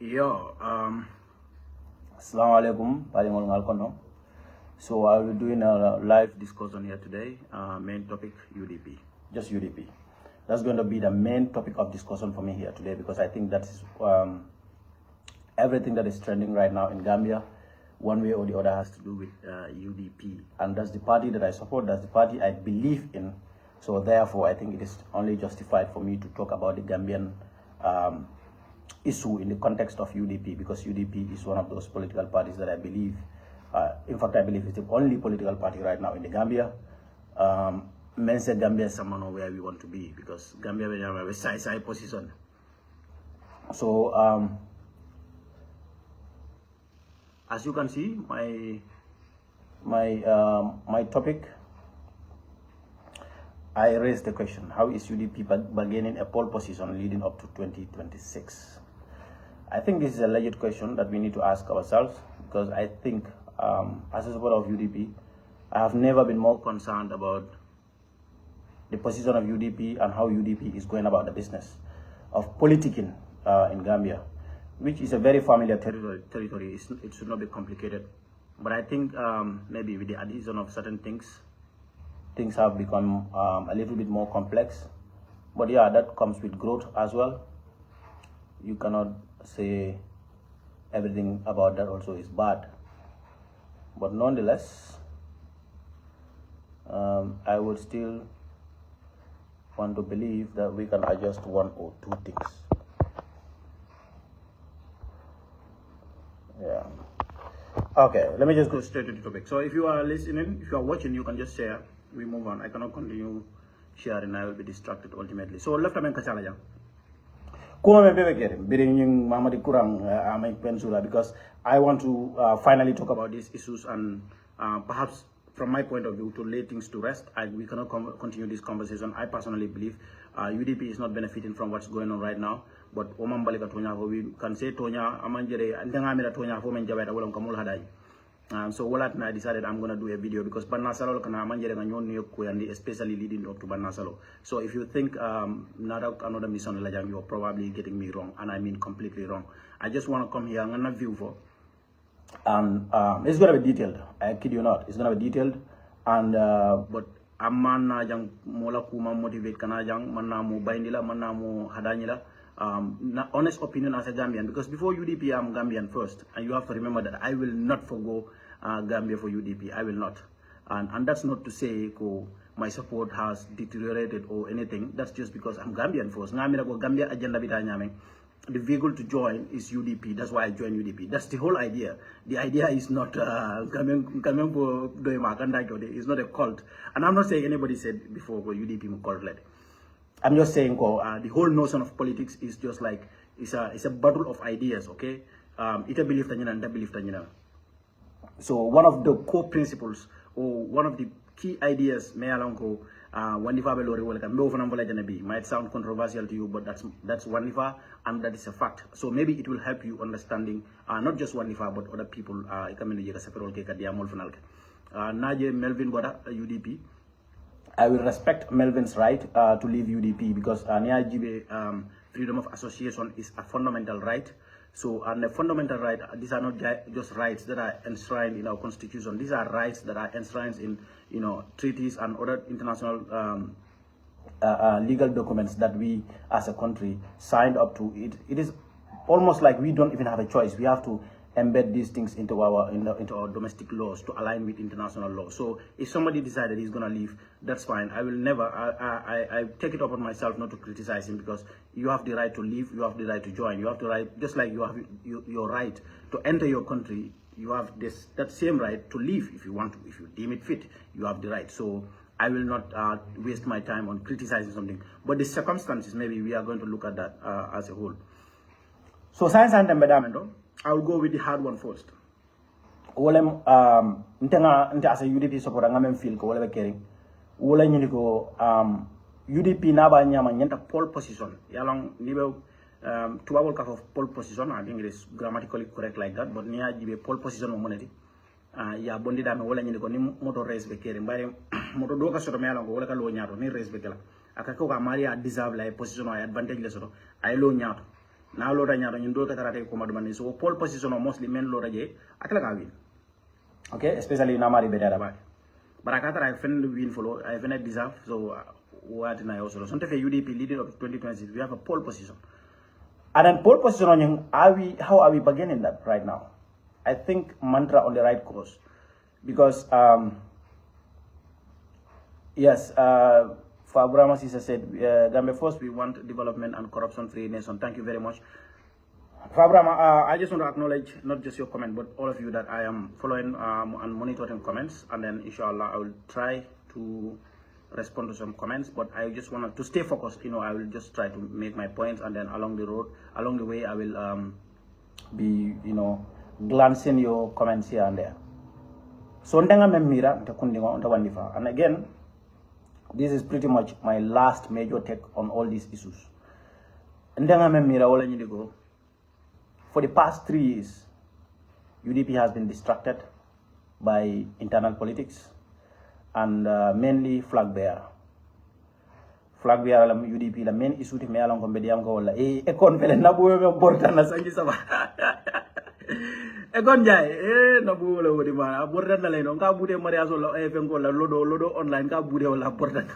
Yo, Assalamu alaikum. So I will be doing a live discussion here today. Main topic UDP, just UDP. That's going to be the main topic of discussion for me here today because I think that is everything that is trending right now in Gambia, one way or the other, has to do with UDP, and that's the party that I support. That's the party I believe in. So therefore, I think it is only justified for me to talk about the Gambian issue in the context of UDP, because UDP is one of those political parties that I believe, in fact, I believe it's the only political party right now in the Gambia. Men say Gambia is someone where we want to be, because Gambia we have a side position. So as you can see, my topic, I raised the question: how is UDP bargaining a pole position leading up to 2026? I think this is a legit question that we need to ask ourselves, because I think, as a supporter of UDP, I have never been more concerned about the position of UDP and how UDP is going about the business of politicking in Gambia, which is a very familiar territory. It should not be complicated. But I think maybe with the addition of certain things have become a little bit more complex. But yeah, that comes with growth as well. You cannot say everything about that also is bad. But nonetheless, I would still want to believe that we can adjust one or two things. Yeah. Okay, let me just go straight to the topic. So if you are listening, if you are watching, you can just share. We move on. I cannot continue sharing. I will be distracted ultimately. So left time kachala jang. Kuma me bebe kere biring Mamadi Kurang amay pensula, because I want to finally talk about these issues and perhaps from my point of view to lay things to rest. We cannot continue this conversation. I personally believe UDP is not benefiting from what's going on right now. But Oman Balika Tonya, we can say Tonya Amanjere and Tangamira Tonya Home and Javada Wolam Kamul Hadai. So what I decided I'm gonna do a video, because Banasalo can Amanjere and especially leading up to Banasalo. So if you think another mission Lajang, you're probably getting me wrong, and I mean completely wrong. I just wanna come here, I'm gonna view for, and it's gonna be detailed. I kid you not, it's gonna be detailed. And but amana jang mola kuma motivate kana jang manna mo baindila manna mo hadanyila. Honest opinion as a Gambian, because before UDP I'm Gambian first, and you have to remember that I will not forgo Gambia for UDP. I will not, and that's not to say my support has deteriorated or anything. That's just because I'm Gambian first. Gambia agenda bitanyame. The vehicle to join is UDP. That's why I joined UDP. That's the whole idea. The idea is not it's not a cult, and I'm not saying anybody said before UDP cult led. I'm just saying the whole notion of politics is just like it's a battle of ideas, okay? Ita believe tanyana and that believe tanyana. So one of the core principles or one of the key ideas might sound controversial to you, but that's Wanlifa, and that is a fact. So maybe it will help you understanding not just Wanlifa but other people. Naje Melvin Boda UDP. I will respect Melvin's right to leave UDP, because freedom of association is a fundamental right. So, and a fundamental right, these are not just rights that are enshrined in our constitution. These are rights that are enshrined in, treaties and other international legal documents that we as a country signed up to. It is almost like we don't even have a choice. We have to embed these things into our domestic laws to align with international law. So if somebody decided he's gonna leave, that's fine. I will never. I take it upon myself not to criticize him, because you have the right to leave, you have the right to join, you have the right, just like you have your right to enter your country. You have that same right to leave if you want to, if you deem it fit. You have the right. So I will not waste my time on criticizing something. But the circumstances, maybe we are going to look at that as a whole. So science and embedment. I will go with the hard one first. Wolem as a UDP supporter ngamen feel ko wala caring. Wola ñu ko UDP na ba ñama ñenta pole position. Yalang nibe tubabol ka of pole position. I think it is grammatically correct like that, but niya jibe pole position mo moneti. Ya bondi dame wala ñu ko ni moto race be caring. Bare moto do ka soto me yalang ko wala ka lo ñaato ni race be kala. Aka ko ka Maria deserve la position ay advantage le soto ay lo ñaato. na lota nyaro ñun do katarate ko madumani so pole position mostly men lota je atla ka win okay especially na mari bedara ba baraka tara fen win follow I fen deserve so what na also so tefe UDP leading of 2026 we have a pole position and then pole position on how are we beginning that right now I think mantra on the right course because yes for Abraham Sisa said Gambia first we want development and corruption free nation. Thank you very much. Fabrama, I just want to acknowledge not just your comment, but all of you that I am following and monitoring comments, and then inshallah I will try to respond to some comments. But I just want to stay focused. I will just try to make my points, and then along the way, I will be glancing your comments here and there. So and again, this is pretty much my last major take on all these issues. For the past 3 years, UDP has been distracted by internal politics and mainly flag bearer. Flag bearer la UDP la main issue me alon ko be diam ko wala e kon fele nabu me bortana sangi sama e kon jay nabu la wodi ma bortana lay no ka bude mariage wala e fen ko la lodo online ka bude wala bortana.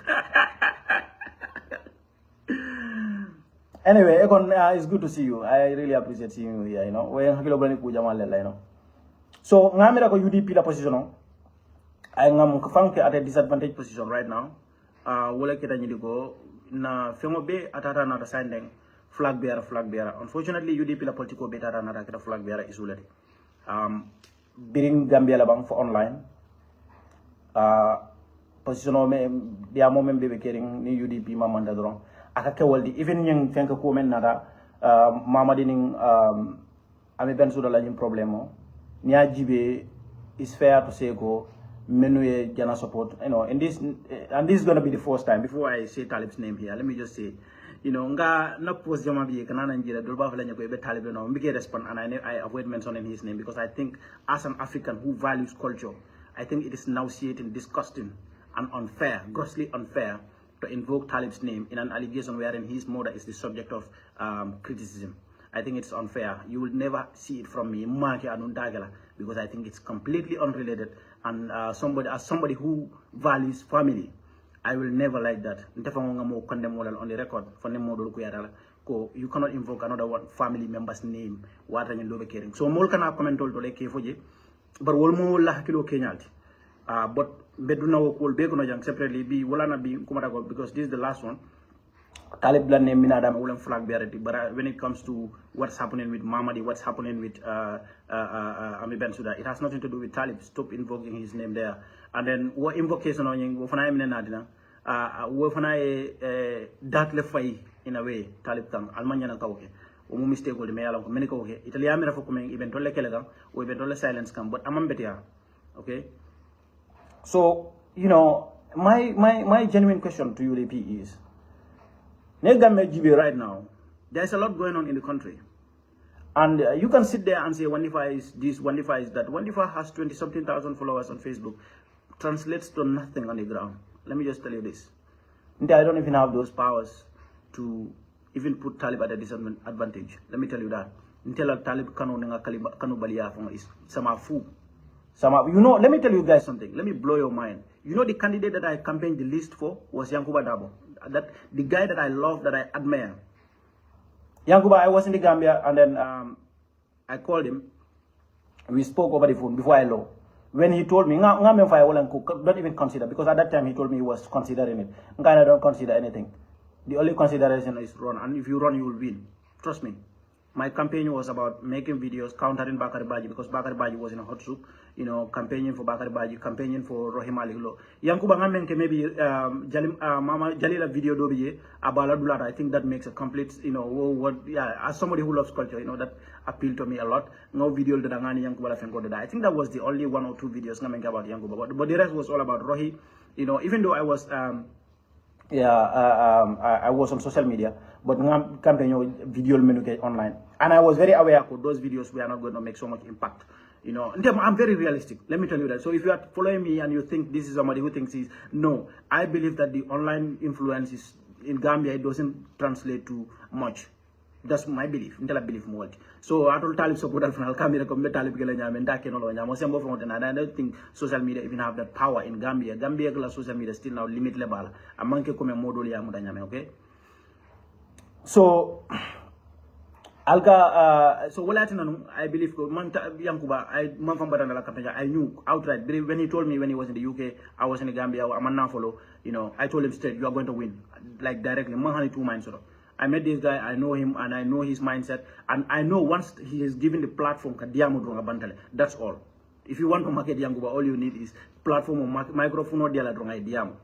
Anyway, Ekon, it's good to see you. I really appreciate seeing you here, So, ngamira ko UDP la position, I am at a disadvantaged position right now. Wala kita nyidi ko na fengo be atata na signing flag bearer. Unfortunately, UDP la political be atata na kita flag bearer isulati. Biring Gambia la bang for online. Position me dia mo membe be kering ni UDP mamanda drong. Akake waldi even yang fenka ko men nada mamadi ning ame ben suda la nyim problemo nya jibe is fair to say go menu ye jana support in this and this is going to be the first time before I say Talib's name here let me just say nga na post jama bi kana Nigeria do ba fa lañu ko be Talib no mbike respond and I avoid mentioning his name because I think as an African who values culture I think it is nauseating, disgusting and unfair, grossly unfair to invoke Talib's name in an allegation wherein his mother is the subject of criticism. I think it's unfair. You will never see it from me, because I think it's completely unrelated. And somebody who values family, I will never like that. On the record, you cannot invoke another one family member's name. So, more can comment all to but but beduna wokol be kono jang separately be wala na be kumata ko because this is the last one Talib la name mina dam wulen flag bearati but when it comes to what's happening with Mamadi, what's happening with Ami Ben Suda, it has nothing to do with Talib. Stop invoking his name there. And then what invocation on you fana emne nadina wo fana dat le fay in a way Talib tam almanya na kawke o mu mistake ko de me yalla ko men ko ke italia mi rafa ko men event tolle kele kam o event tolle silence kam but amam betia okay. So, my genuine question to UDP is, right now, there's a lot going on in the country. And you can sit there and say, Wandifa is this, Wandifa is that. Wandifa has 20-something thousand followers on Facebook. Translates to nothing on the ground. Let me just tell you this. I don't even have those powers to even put Talib at a disadvantage. Let me tell you that. Until Talib kanu baliya is sama fu. Let me tell you guys something. Let me blow your mind. The candidate that I campaigned the least for was Yanks Darboe. That the guy that I love, that I admire. Yanks, I was in the Gambia, and then I called him. We spoke over the phone before I left. When he told me, don't even consider, because at that time he told me he was considering it. I don't consider anything. The only consideration is run, and if you run, you will win. Trust me. My campaign was about making videos countering Bakari Baji because Bakari Baji was in a hot soup, campaigning for Bakari Baji, campaigning for Rohim Ali Lo. Yankuba Ngamenke maybe Mama Jalila video dobiye Abala Dulata. I think that makes a complete, as somebody who loves culture, that appealed to me a lot. No video that Yankuba Fenko. I think that was the only 1 or 2 videos Ngamenke about Yankuba. But the rest was all about Rohi. Even though I was I was on social media, but campaign video online. And I was very aware that those videos were not going to make so much impact. I'm very realistic. Let me tell you that. So if you are following me and you think this is somebody who thinks no, I believe that the online influence is in Gambia, it doesn't translate to much. That's my belief. Until I believe more. So I told Talib support I'll come here come Talib gela nyame ndake no lo nyamo sembo from and I don't think social media even have that power in Gambia. Gambia la social media still now limit level. Amanke come model ya muda nyame, okay? So Alga, so I believe Yankuba, I knew outright when he told me when he was in the UK, I was in the Gambia, I'm not follow, I told him straight, you are going to win, like directly, man 2 minds. I met this guy, I know him, and I know his mindset, and I know once he is given the platform, that's all. If you want to market Yankuba, all you need is platform or microphone or dialogue.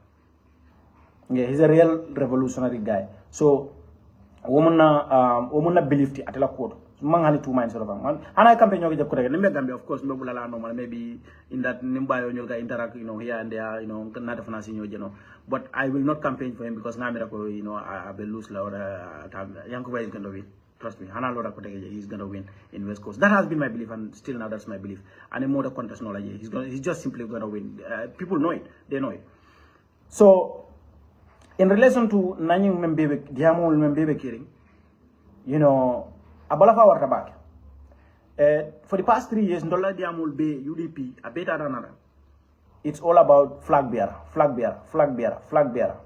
Yeah, he's a real revolutionary guy. So woman believe the atela code man 2 minds of man and I campaign yoga kore nembe Gambia of course mbula normal maybe in that nimbayo nyolga interact here and there not of nasi but I will not campaign for him because ngamira ko I will lose la or Yankuba is going to win, trust me. Hana Lora Kotege, he's going to win in West Coast. That has been my belief, and still now that's my belief. And in more contest knowledge, he's just simply going to win. People know it, they know it. So in relation to Nanyang Membebe, Diamol Membebe killing, Abalafa Watabak. For the past 3 years, Ndola Diamol Bay, UDP, a better than another. It's all about flag bearer, flag bearer, flag bearer, flag bearer.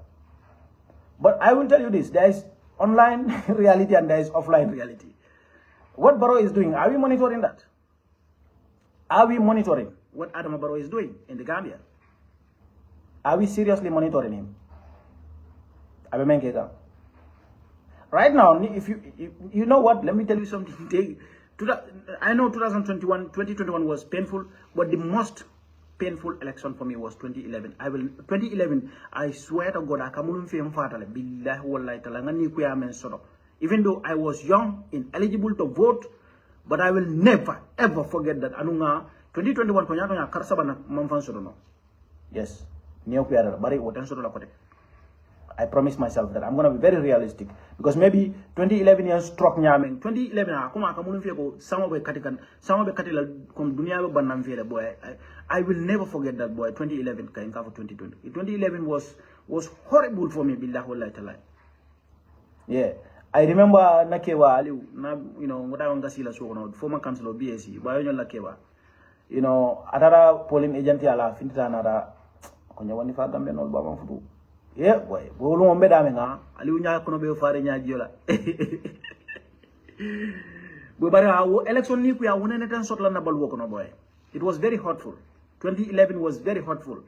But I will tell you this, there is online reality and there is offline reality. What Barrow is doing, are we monitoring that? Are we monitoring what Adam Barrow is doing in the Gambia? Are we seriously monitoring him? Right now, if you know what, let me tell you something. I know 2021 was painful, but the most painful election for me was 2011. 2011, I swear to God, even though I was young, ineligible to vote, but I will never ever forget that. 2021, yes, I promise myself that I'm going to be very realistic, because maybe 2011 years struck nyameng 2011 akuma akamunun fiego sama be katila kom dunia be banam fiele boy. I will never forget that, boy. 2011 kain ka for 2020. 2011 was horrible for me, billahi wallahi ta'ala. Yeah, I remember nakewa aliu na ngoda wanga sila so no former councillor BSc bayo nyola kewa atara polling agent ala finita nara konya woni fa gambe no baba fudu. Yeah, boy. Bolu ngombe dame nga. Aliu nya kono be fare nya jiola. Bo bari election ni ku ya wonene tan sotla na balwo kono boy. It was very hurtful. 2011 was very hurtful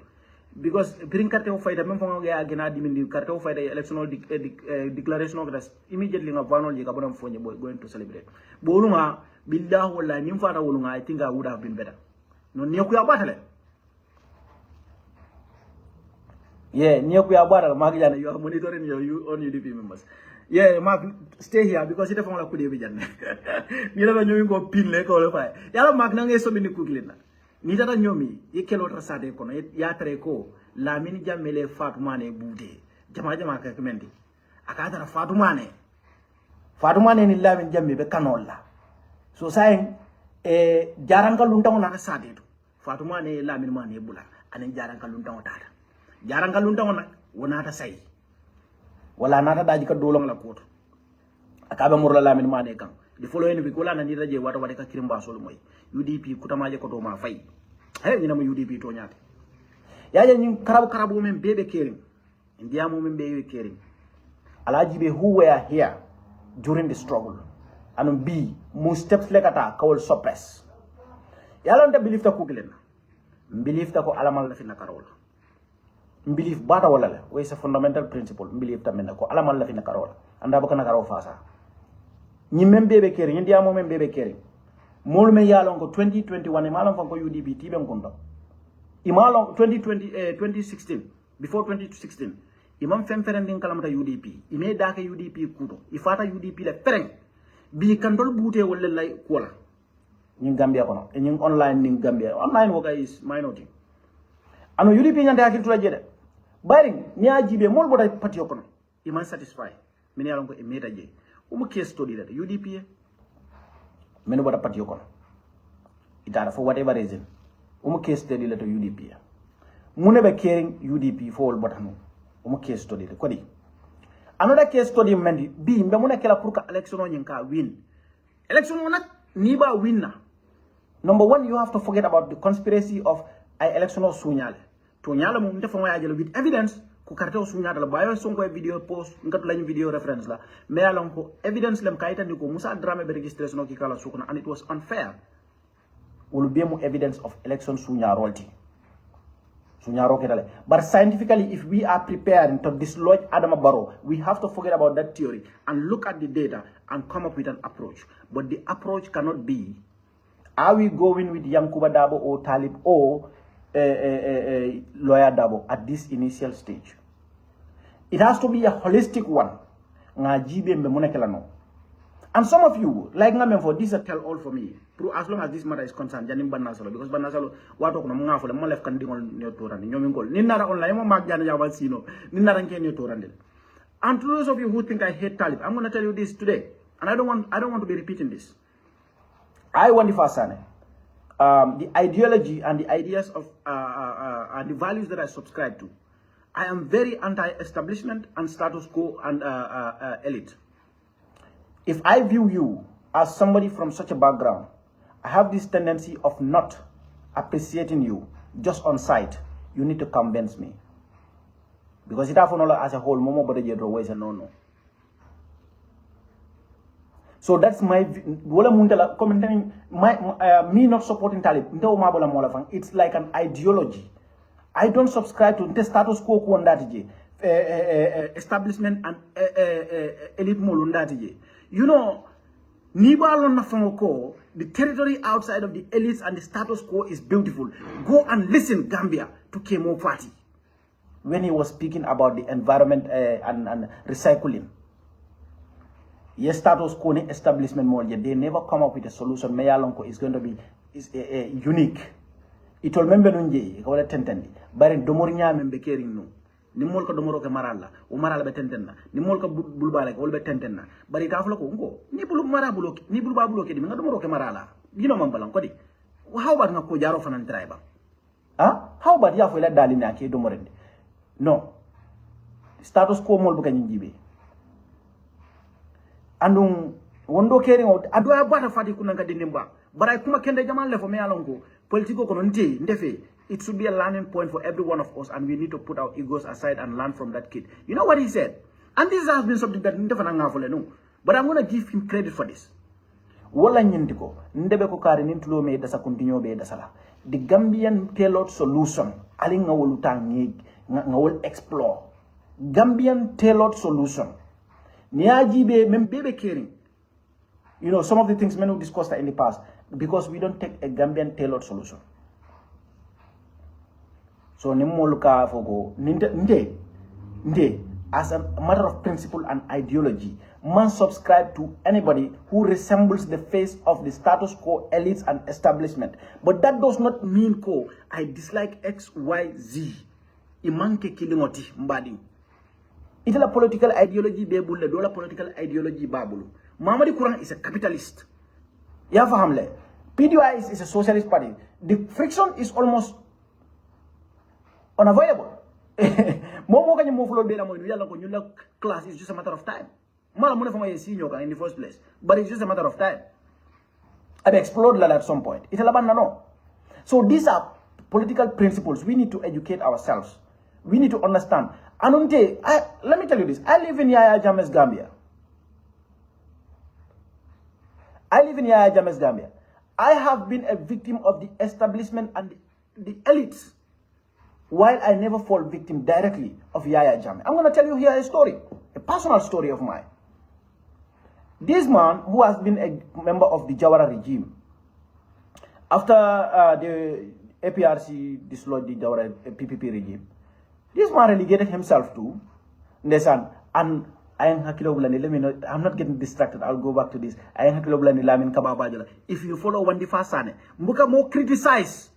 because bring carte of fight même fonga ga gena dimindi carte of fight electoral declaration of that immediately nga vanol je ka bonam fonye boy going to celebrate. Bolu nga billahi wallahi nim fata wolu nga I think I would have been better. No ne ku ya batale. Yeah, you are monitoring your own UDP members. Yeah, Mark, stay here because it's a phone. You never knew you go pin like all of it. Yala Mark Nange so many quickly. Nita Nomi, Yekelota Sade Kono, Yatreko, La Minija Mele Fatumane Bude, Jamajama Kamendi. Akata Fatumane in 11 Jambi Canola. So saying, Jaranka Luntana Sade, Fatumane Laminmane Bula, and Jaranka Luntana. Jaranga lunta wonata say wala nata daji ka dolong la koto akaba murla lamin mane kan di following bi kola na ni raje wata wata ka kirimba solo moy UDP kutamaje ko do ma fay he ni na UDP to nyaate yaaje ni karabu men bebe kering ndiamo men bebe kering alaji be who were here during the struggle and be mo steps lekata kawol suppress yalla nda believe ta ko gilen believe ta ko alamal la fi nakarola belief bata wala la way sa fundamental principle belief tamena ko alamal la fi nakarola anda baka nakaro fasa ñi membebe keri ñi diamo membebe keri mol me yalon ko 2021 e malon fanko UDP tibe ngondo imalon 2016 before 2016 imam fem ferendin kalamata UDP ime daka UDP kudo ifata UDP le fereng bi kandol bute wala lay kola ñi Gambia kono e ñi online ni Gambia online wo guys minority ano UDP nyande akil tula jede baring ni ajibe mol boda pati okono iman satisfy min yalon ko e meta je umu case study that UDP men boda pati okono itara for whatever reason umu case study that UDP munebe caring UDP for all botano umu case study ko di Another case study mendi bi mbe muna kela pour ka election on ka win. Election on ni ba win na. Number one, you have to forget about the conspiracy of election of Sunyale. To nyala mo ndefa moya jelo with evidence ku carte o Sunyale la bayo sonko video post ngat lañ video reference la mais alon ko evidence lem kayita ni ko Musa Drame be registration ki kala sukuna and it was unfair. Will be more evidence of election Sunyarolti. But scientifically, if we are preparing to dislodge Adama Barrow, we have to forget about that theory and look at the data and come up with an approach. But the approach cannot be, are we going with Yankuba Darboe or Talib or Lawyer Darboe at this initial stage? It has to be a holistic one. And some of you, like for this is a tell all for me. As long as this matter is concerned, Janim Banasalo, because Banasalo, what of Nama for the Malef can do on your Torani, Yomingol, Nina online, Magana Javasino, Nina and Kenyo Torandil. And to those of you who think I hate Talib, I'm gonna tell you this today. And I don't want to be repeating this. I want the Fasane. The ideology and the ideas of and the values that I subscribe to. I am very anti-establishment and status quo and elite. If I view you as somebody from such a background, I have this tendency of not appreciating you just on sight. You need to convince me. Because it happened as a whole, Momo Bodeje always a no. So that's my commenting me not supporting Talib. It's like an ideology. I don't subscribe to the status quo establishment and elite molundatije. You know, the territory outside of the elites and the status quo is beautiful. Go and listen, Gambia, to Kemo Party when he was speaking about the environment and recycling. Yes, status quo establishment more. They never come up with a solution. Mayalonko is going to be unique. It will remember nunje. Ikaw tentendi. Bare domorinya membe kering no. Nimol ko domoro ke marala o marala be tentenna nimol ko bulbale ko be tentenna bari ka flo ko ngo ni bulu mara bulo ni bulu ba bulo ke di nga domoro ke marala dino man balan ko di how about nga ko jaro fanan tribe how about ya fo la dalina ke domorende no status quo mol bu ka njibe andum wondo keri o ado ya bata fati kunanga dinimba bara kuma kende jaman le fo me alonko politiko ko non te ndefe. It should be a learning point for every one of us, and we need to put our egos aside and learn from that kid. You know what he said? And this has been something that but I'm going to give him credit for this. The Gambian tailored solution, will explore. Gambian tailored solution. You know, some of the things men have discussed in the past, because we don't take a Gambian tailored solution. So nimoluka fogo nde as a matter of principle and ideology, man subscribe to anybody who resembles the face of the status quo, elites and establishment. But that does not mean I dislike X, Y, Z. Imanke kilingoti mbadi. Itala political ideology bebule dola political ideology babulu. Mamadi Kurang is a capitalist. Ya fahamle. PDI is a socialist party. The friction is almost unavoidable. Class is just a matter of time. In the first place, but it's just a matter of time. I'll explode at some point. It's no. So these are political principles. We need to educate ourselves. We need to understand. Anunte, let me tell you this. I live in Yaya Jammeh's Gambia. I have been a victim of the establishment and the elites, while I never fall victim directly of Yaya Jammeh. I'm going to tell you here a story, a personal story of mine. This man, who has been a member of the Jawara regime, after the APRC dislodged the Jawara PPP regime, this man relegated himself to Nesan. And I'm not getting distracted. I'll go back to this. If you follow Wandi Fasane, Muka more criticize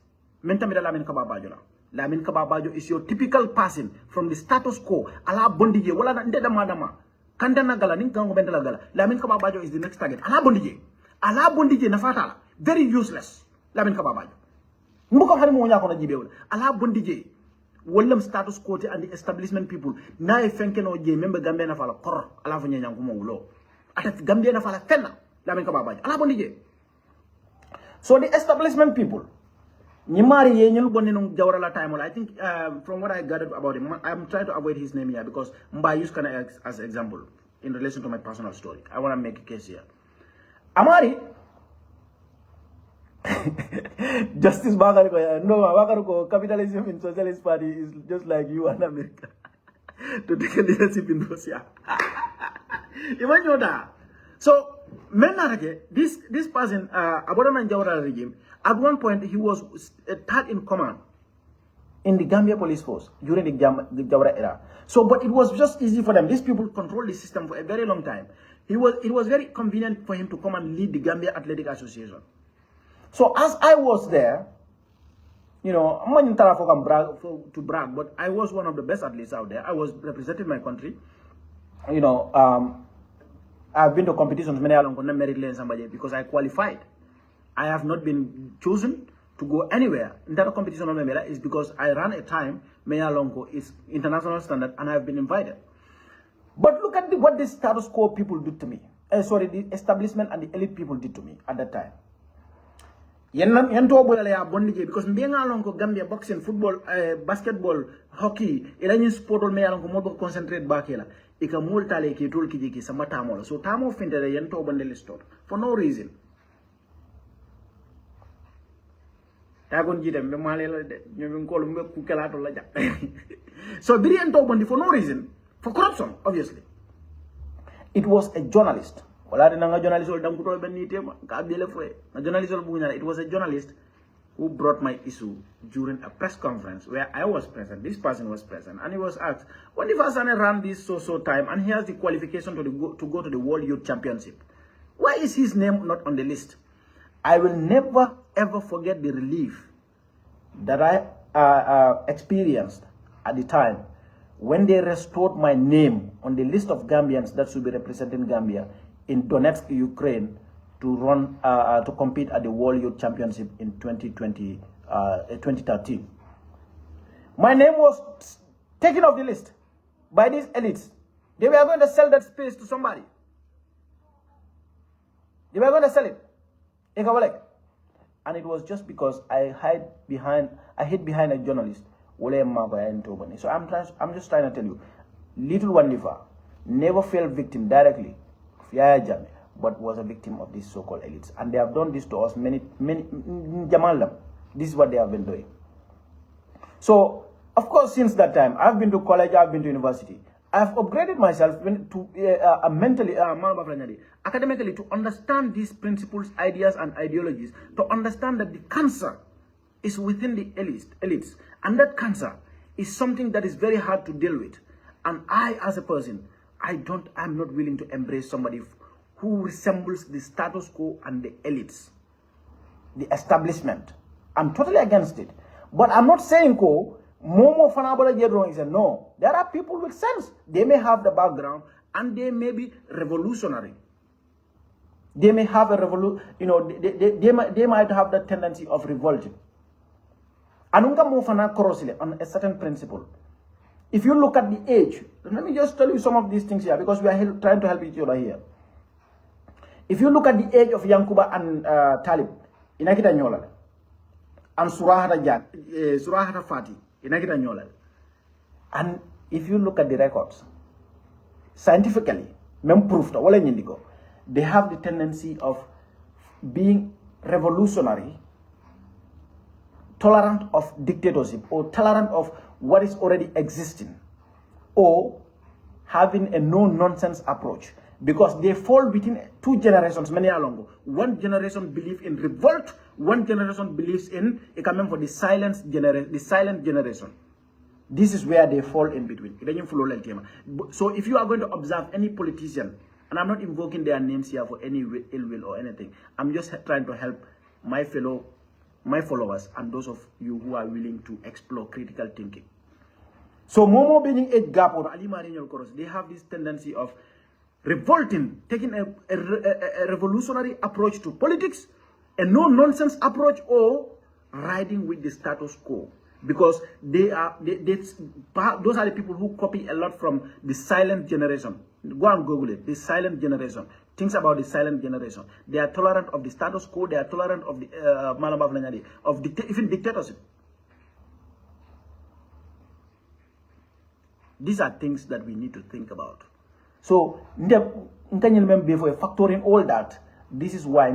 Mentamida Lamin Kababajola. Lamin Kababajo is your typical person from the status quo. Ala Bondije, Wala Ndeda Madama. Kandana Gala, Ninkango Bendala Gala. Lamin Kababajo is the next target. Ala Bondije. Ala Bondije Nafatala. Very useless. Lamin Kababajo. Muka Harimunya Kona Jibeul. Ala Bondije. Wallam status quo and the establishment people. Na e fenke no je member Gambia na fala kor ala fo nyanya ko wulo. Ata Gambia na fala fenna la men ka babaji. Ala bondi je. So the establishment people Nimari Yenyul Bonino Jawara time. I think from what I gathered about him, I'm trying to avoid his name here because Mba use kind of as example in relation to my personal story. I want to make a case here. Amari Justice Bagariko, no, Bagariko, capitalism in Socialist Party is just like you and America to take a leadership in Russia. Even you know. So, this person, Abodaman Jawara regime, at one point he was third in command in the Gambia police force during the Jawara era. So, but it was just easy for them. These people controlled the system for a very long time. It was very convenient for him to come and lead the Gambia Athletic Association. So as I was there, you know, I'm not to brag, but I was one of the best athletes out there. I was representing my country. You know, I've been to competitions many along merit lane somebody because I qualified. I have not been chosen to go anywhere. In that competition of Memela is because I ran a time, Mealongo is international standard, and I have been invited. But look at what the status quo people did to me. The establishment and the elite people did to me at that time. Because Gambia boxing, football, basketball, hockey, Iranian sport me along more concentrate back here. Ika multale ki tul ki sama tamola. So tamo finte de yento bandel store for no reason. Tagon jidem be malela de nyum ko lu ku kelato la jak. So biri yento bandi for no reason, for corruption obviously. It was a journalist. It was a journalist who brought my issue during a press conference where I was present. This person was present, and he was asked, "When the first time ran this so time, and he has the qualification to go to the World Youth Championship, why is his name not on the list?" I will never ever forget the relief that I experienced at the time when they restored my name on the list of Gambians that should be representing Gambia in Donetsk, Ukraine, to run to compete at the World Youth Championship in 2013. My name was taken off the list by these elites. They were going to sell that space to somebody. They were going to sell it. And it was just because I hid behind a journalist. So I'm just trying to tell you, little Wandifa never fell victim directly, but was a victim of these so-called elites. And they have done this to us many Jamalam. This is what they have been doing. So, of course, since that time, I've been to college, I've been to university. I've upgraded myself to mentally, academically, to understand these principles, ideas, and ideologies, to understand that the cancer is within the elites. And that cancer is something that is very hard to deal with. And I, as a person, I'm not willing to embrace somebody who resembles the status quo and the elites, the establishment. I'm totally against it. But I'm not saying, Momo Fanabola Jedron is a no. There are people with sense. They may have the background and they may be revolutionary. They may have a they might have the tendency of revolting. Anunga Mofana Korosile on a certain principle. If you look at the age, let me just tell you some of these things here because we are trying to help each other here. If you look at the age of Yankuba and Talib, inakita nyola, and Surahata Fati, inakita nyola. And if you look at the records, scientifically, they have the tendency of being revolutionary, tolerant of dictatorship, or tolerant of what is already existing, or having a no-nonsense approach, because they fall between two generations, many along. One generation believes in revolt, one generation believes in for the silent generation. This is where they fall in between. So if you are going to observe any politician, and I'm not invoking their names here for any ill will or anything, I'm just trying to help my followers and those of you who are willing to explore critical thinking. So Momo being age gap or Ali Marinho Koros, they have this tendency of revolting, taking a revolutionary approach to politics, a no-nonsense approach, or riding with the status quo. because those are the people who copy a lot from the silent generation. Go and Google it. The silent generation. Things about the silent generation. They are tolerant of the status quo. They are tolerant of the even dictatorship. These are things that we need to think about. So, factoring all that, this is why I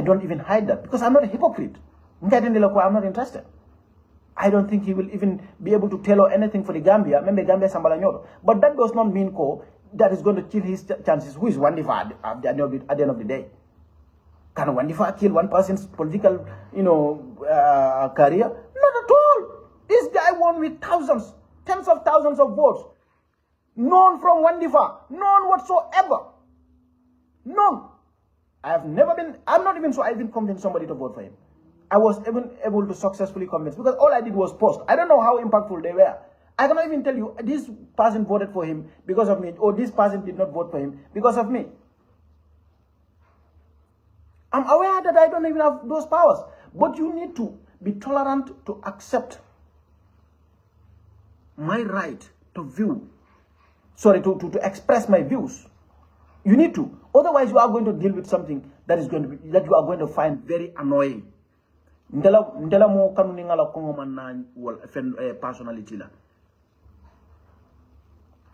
don't even hide that because I'm not a hypocrite. I'm not interested. I don't think he will even be able to tell anything for the Gambia. But that does not mean that is going to kill his chances. Who is Wandifa at the end of the day? Can Wandifa kill one person's political, career? Not at all. This guy won with thousands, tens of thousands of votes. None from Wandifa. None whatsoever. None. I'm not even sure I even convinced somebody to vote for him. I was even able to successfully convince because all I did was post. I don't know how impactful they were. I cannot even tell you this person voted for him because of me or this person did not vote for him because of me. I'm aware that I don't even have those powers. But you need to be tolerant to accept my right to express my views. You need to. Otherwise, you are going to deal with something that you are going to find very annoying. Ndela mo kanuni ngala kongo man na personality la.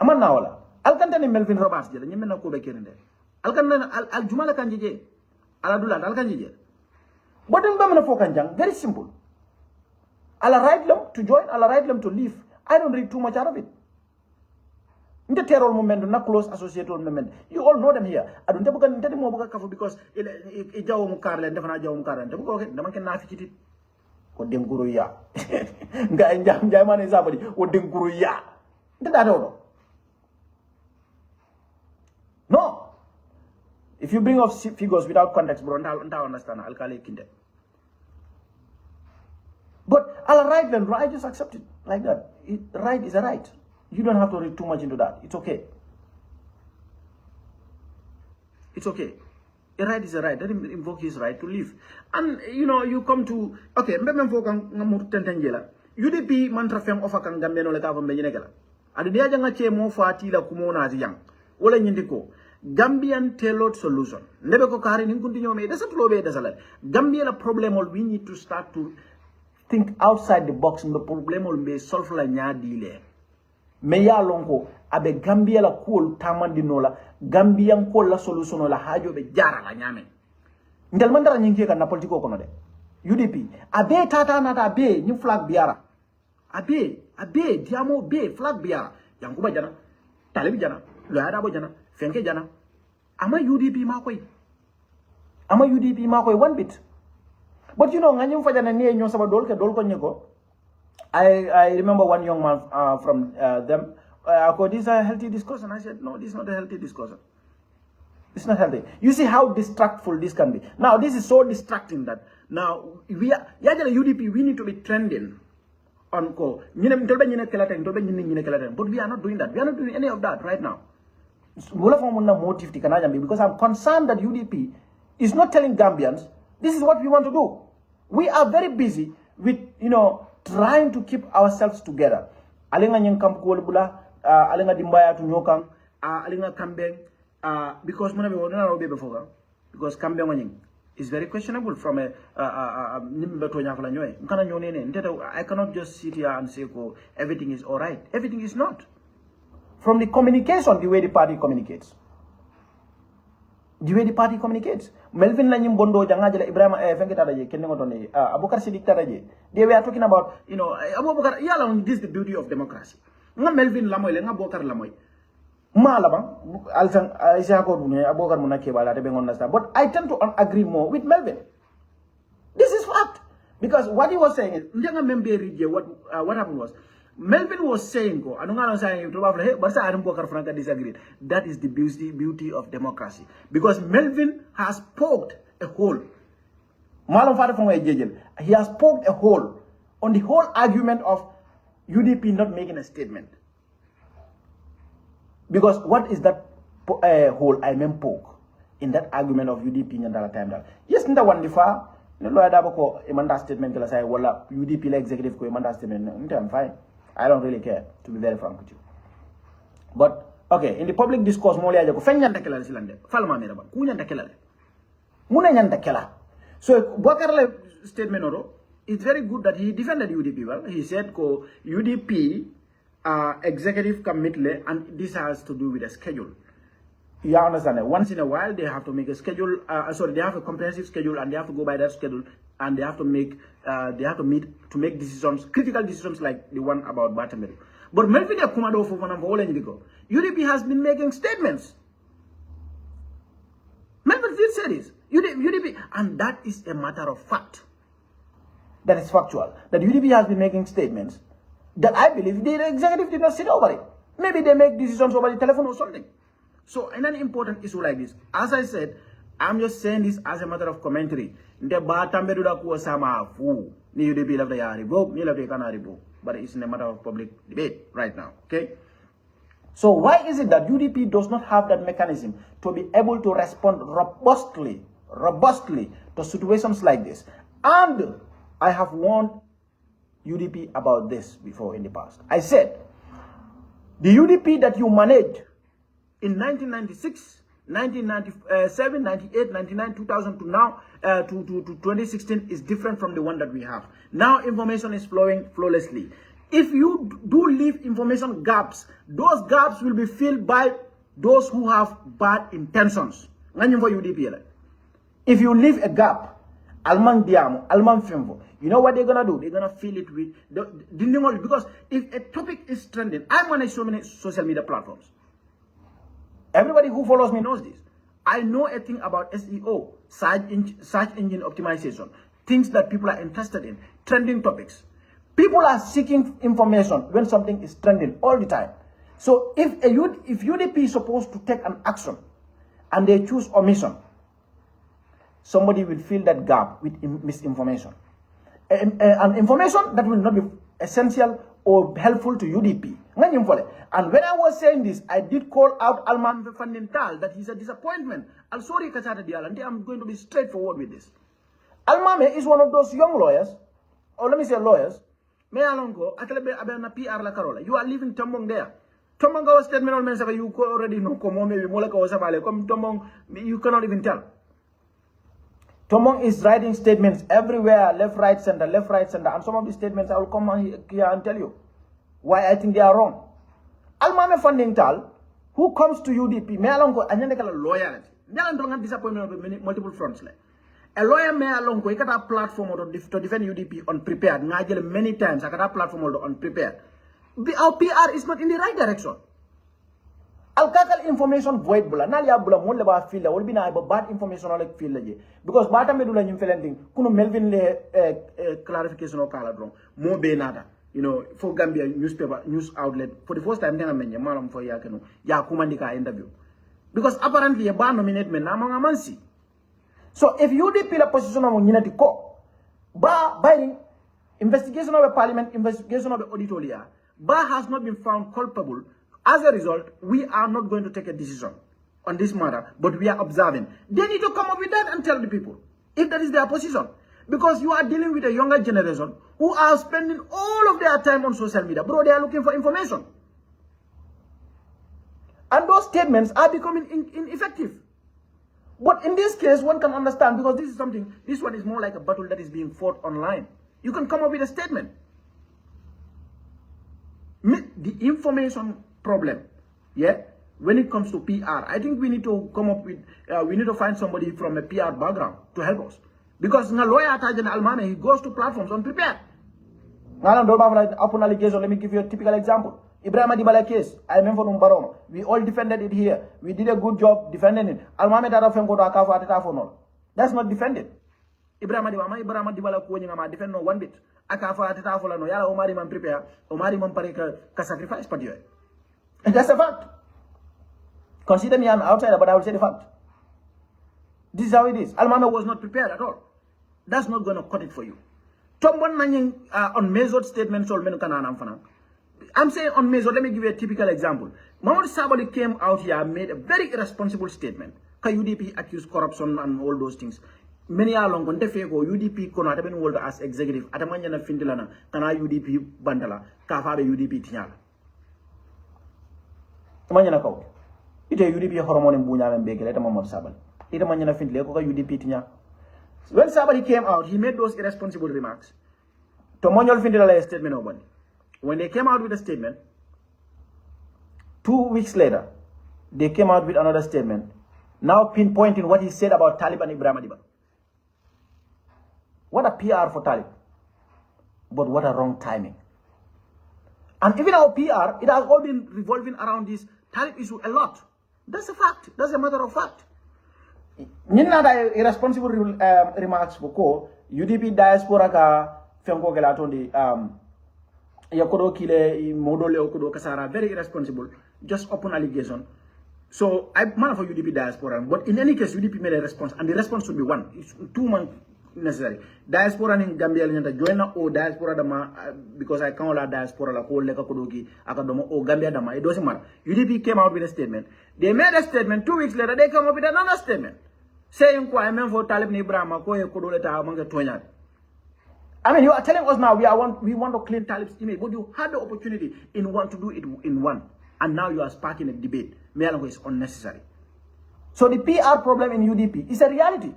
Amanna wala. Alkantani Melvin Roberts jela nyemena ko be kenende. Alkantani al jumala kanjeje. Aladula alkanjeje. Bodem bamna fo kanjang very simple. Ala right them to join, ala right them to leave. I don't read too much out of it. In the terror movement, not close associated movement. You all know them here. I don't think because it jaw mukar and defana jaw mukar and the man can navigate it. What dem guru ya? Jaman is somebody. What dem guru ya? That all. No. If you bring up figures without context, bro, don't understand. I'll call it kinde. But I'll write them. I just accept it like that. Right is a right. You don't have to read too much into that. It's okay. It's okay. A right is a right. Let him invoke his right to live. And, you come to... Okay, UDP mantra fem ofa kan Gambian ole ka vambe nyinekala. Adi dia janga che mo fati la kumona aziyang. Wala nyindiko. Gambian tailored solution. Nebe ko kari nin continue me. That's a flow that's a Gambia la problem we need to start to think outside the box. The problem will be solve la nya dile. Me ya lonko abe Gambia la cool tamandi nola Gambian ko la solution la hajo be jara la nyame ndel mandara nyingi ka na politiko kono de UDP abe tata nata abe ni flag biara abe diamo be flag biara yankuba jana Talib jana Yanks Darboe jana fenke jana ama UDP makoy one bit. But nganyum fajana ne nyo saba dol ko nyeko. I remember one young man from them. This is a healthy discussion. I said, no, this is not a healthy discussion. It's not healthy. You see how distractful this can be. Now, this is so distracting that now UDP, we need to be trending on call. But we are not doing that. We are not doing any of that right now. Because I'm concerned that UDP is not telling Gambians, this is what we want to do. We are very busy with, trying to keep ourselves together. Alinga nyenkam kuolbula, alinga dimbaya to nyokang, alinga kambeng, because muna wona robe before, because kambeng wanying is very questionable from a nimbe to nyafala nyoy. Mkana nyonene, I cannot just sit here and say everything is all right. Everything is not. From the communication, the way the party communicates. The way the party communicates. Melvin Lanyim Bondo, Jangajala Ibrahim Fenketaraje, Kenotone, Abukar Sidik Taraje. They were talking about, Abubakar, this is the beauty of democracy. Melvin Lamoy, Abokar Lamoy. Malabang, Alsan, Isako, Abokar Munakeba, understand. But I tend to agree more with Melvin. This is fact. Because what he was saying is, what happened was, Melvin was saying, that is the beauty of democracy. Because Melvin has poked a hole. He has poked a hole on the whole argument of UDP not making a statement. Because what is that hole I mean poke in that argument of UDP and that time? Yes, Nda Wandifa, Lawyer Darboe ko manda statement kala say wala UDP la executive ko manda statement. I'm fine. I don't really care, to be very frank with you. But okay, in the public discourse mo liaja ko fenyanta kala silande. Falma mera ba. Kunyanta kala. Muna nyanta kala. So Bokarle statement oro, it's very good that he defended UDP well. He said ko UDP executive committee and this has to do with a schedule. You understand that once in a while they have to make a schedule. They have a comprehensive schedule and they have to go by that schedule and they have to make meet to make decisions, critical decisions like the one about Batameru. But Melvin Kumado for UDP has been making statements. Melvin did say this. UDP, and that is a matter of fact. That is factual. That UDP has been making statements that I believe the executive did not sit over it. Maybe they make decisions over the telephone or something. So, in an important issue like this, as I said, I'm just saying this as a matter of commentary. But it's in a matter of public debate right now. Okay? So, why is it that UDP does not have that mechanism to be able to respond robustly to situations like this? And I have warned UDP about this before in the past. I said, the UDP that you managed in 1996, 1997, 98, 99, 2000 to now, to 2016 is different from the one that we have. Now information is flowing flawlessly. If you do leave information gaps, those gaps will be filled by those who have bad intentions. If you leave a gap, Alman Diamo, Alman Fembo, you know what they're gonna do? They're gonna fill it with because if a topic is trending, I manage so many social media platforms. Everybody who follows me knows this. I know a thing about SEO, search engine optimization, things that people are interested in, trending topics. People are seeking information when something is trending all the time. So if UDP is supposed to take an action and they choose omission, somebody will fill that gap with misinformation. And information that will not be essential or helpful to UDP. And when I was saying this, I did call out Alman Fandintal that he's a disappointment. I'm sorry, I'm going to be straightforward with this. Almame is one of those young lawyers, or let me say lawyers. You are living Tombong there. Tombong was statement on mensa you already know you cannot even tell. Tombong is writing statements everywhere, left, right, center, and some of these statements I will come here and tell you why I think they are wrong. Almame Funding Tal, who comes to UDP, may along go and lawyer. They disappointment on multiple fronts. A lawyer may along go a platform to defend UDP unprepared. Many times I got a platform unprepared. Our PR is not in the right direction. Alkakal information void bula nalia bula mon le ba feel will be na bad information like feel le because bata medula nyum felenting kuno Melvin le clarification o kala dron mo be nada for Gambia newspaper news outlet for the first time nga menye malam for yakeno ya kumandika interview because apparently a ban nominate men na mga mansi. So if UDP la position of unity ko ba by investigation of a parliament, investigation of the auditoria, ba has not been found culpable. As a result, we are not going to take a decision on this matter, but we are observing. They need to come up with that and tell the people if that is their position. Because you are dealing with a younger generation who are spending all of their time on social media. Bro, they are looking for information. And those statements are becoming ineffective. But in this case, one can understand because this one is more like a battle that is being fought online. You can come up with a statement. The information problem, when it comes to PR, I think we need to come up with, we need to find somebody from a PR background to help us. Because na lawyer Tajan Almame, he goes to platforms unprepared. Let me give you a typical example. Ibrahim Adibala case, I remember Barono. We all defended it here. We did a good job defending it. Almame that's not defended. Ibrahim Adibala ko defend no one bit. Akafa atata no yala Omari man prepare, Omari man pareka ka sacrifice patio. And that's a fact. Consider me an outsider, but I will say the fact. This is how it is. Almame was not prepared at all. That's not going to cut it for you. Tombon nanying unmeasured statements all I'm saying unmeasured. Let me give you a typical example. Mahmoud Sabali came out here and made a very irresponsible statement. UDP accused corruption and all those things. many along konte feko UDP kono ataben world as executive atamanya na findilana kana UDP bandala ka faabe UDP tinyala tamanya na kaw ite UDP hormone bunya men begele ta Mamad Sabal ite manya na findile ko ka UDP tinya when Sabali came out he made those irresponsible remarks to monyol findila a statement of one when they came out with a statement 2 weeks later they came out with another statement now pinpointing what he said about Talib and Ibrahim Adiba. What a PR for Talib. But what a wrong timing. And even our PR, it has all been revolving around this Talib issue a lot. That's a fact. That's a matter of fact. Nina irresponsible remarks for UDP diaspora ka fenko gelatondi yakodo kile modole okodo kasara very irresponsible, just open allegation. So I man for UDP diaspora, but in any case UDP made a response, and the response should be one. It's 2 months necessary. Diaspora in Gambia nyanta joina o diaspora dama because I can't la diaspora la ko leka kodogi akadomo o Gambia dama. It doesn't matter. UDP came out with a statement. They made a statement 2 weeks later. They come up with another statement saying kwa I for Talib ni Ibrahim ko e kodoleta amanga tonya. I mean, you are telling us now we want to clean Talib's image, but you had the opportunity to do it in one. And now you are sparking a debate. Mealango is unnecessary. So the PR problem in UDP is a reality.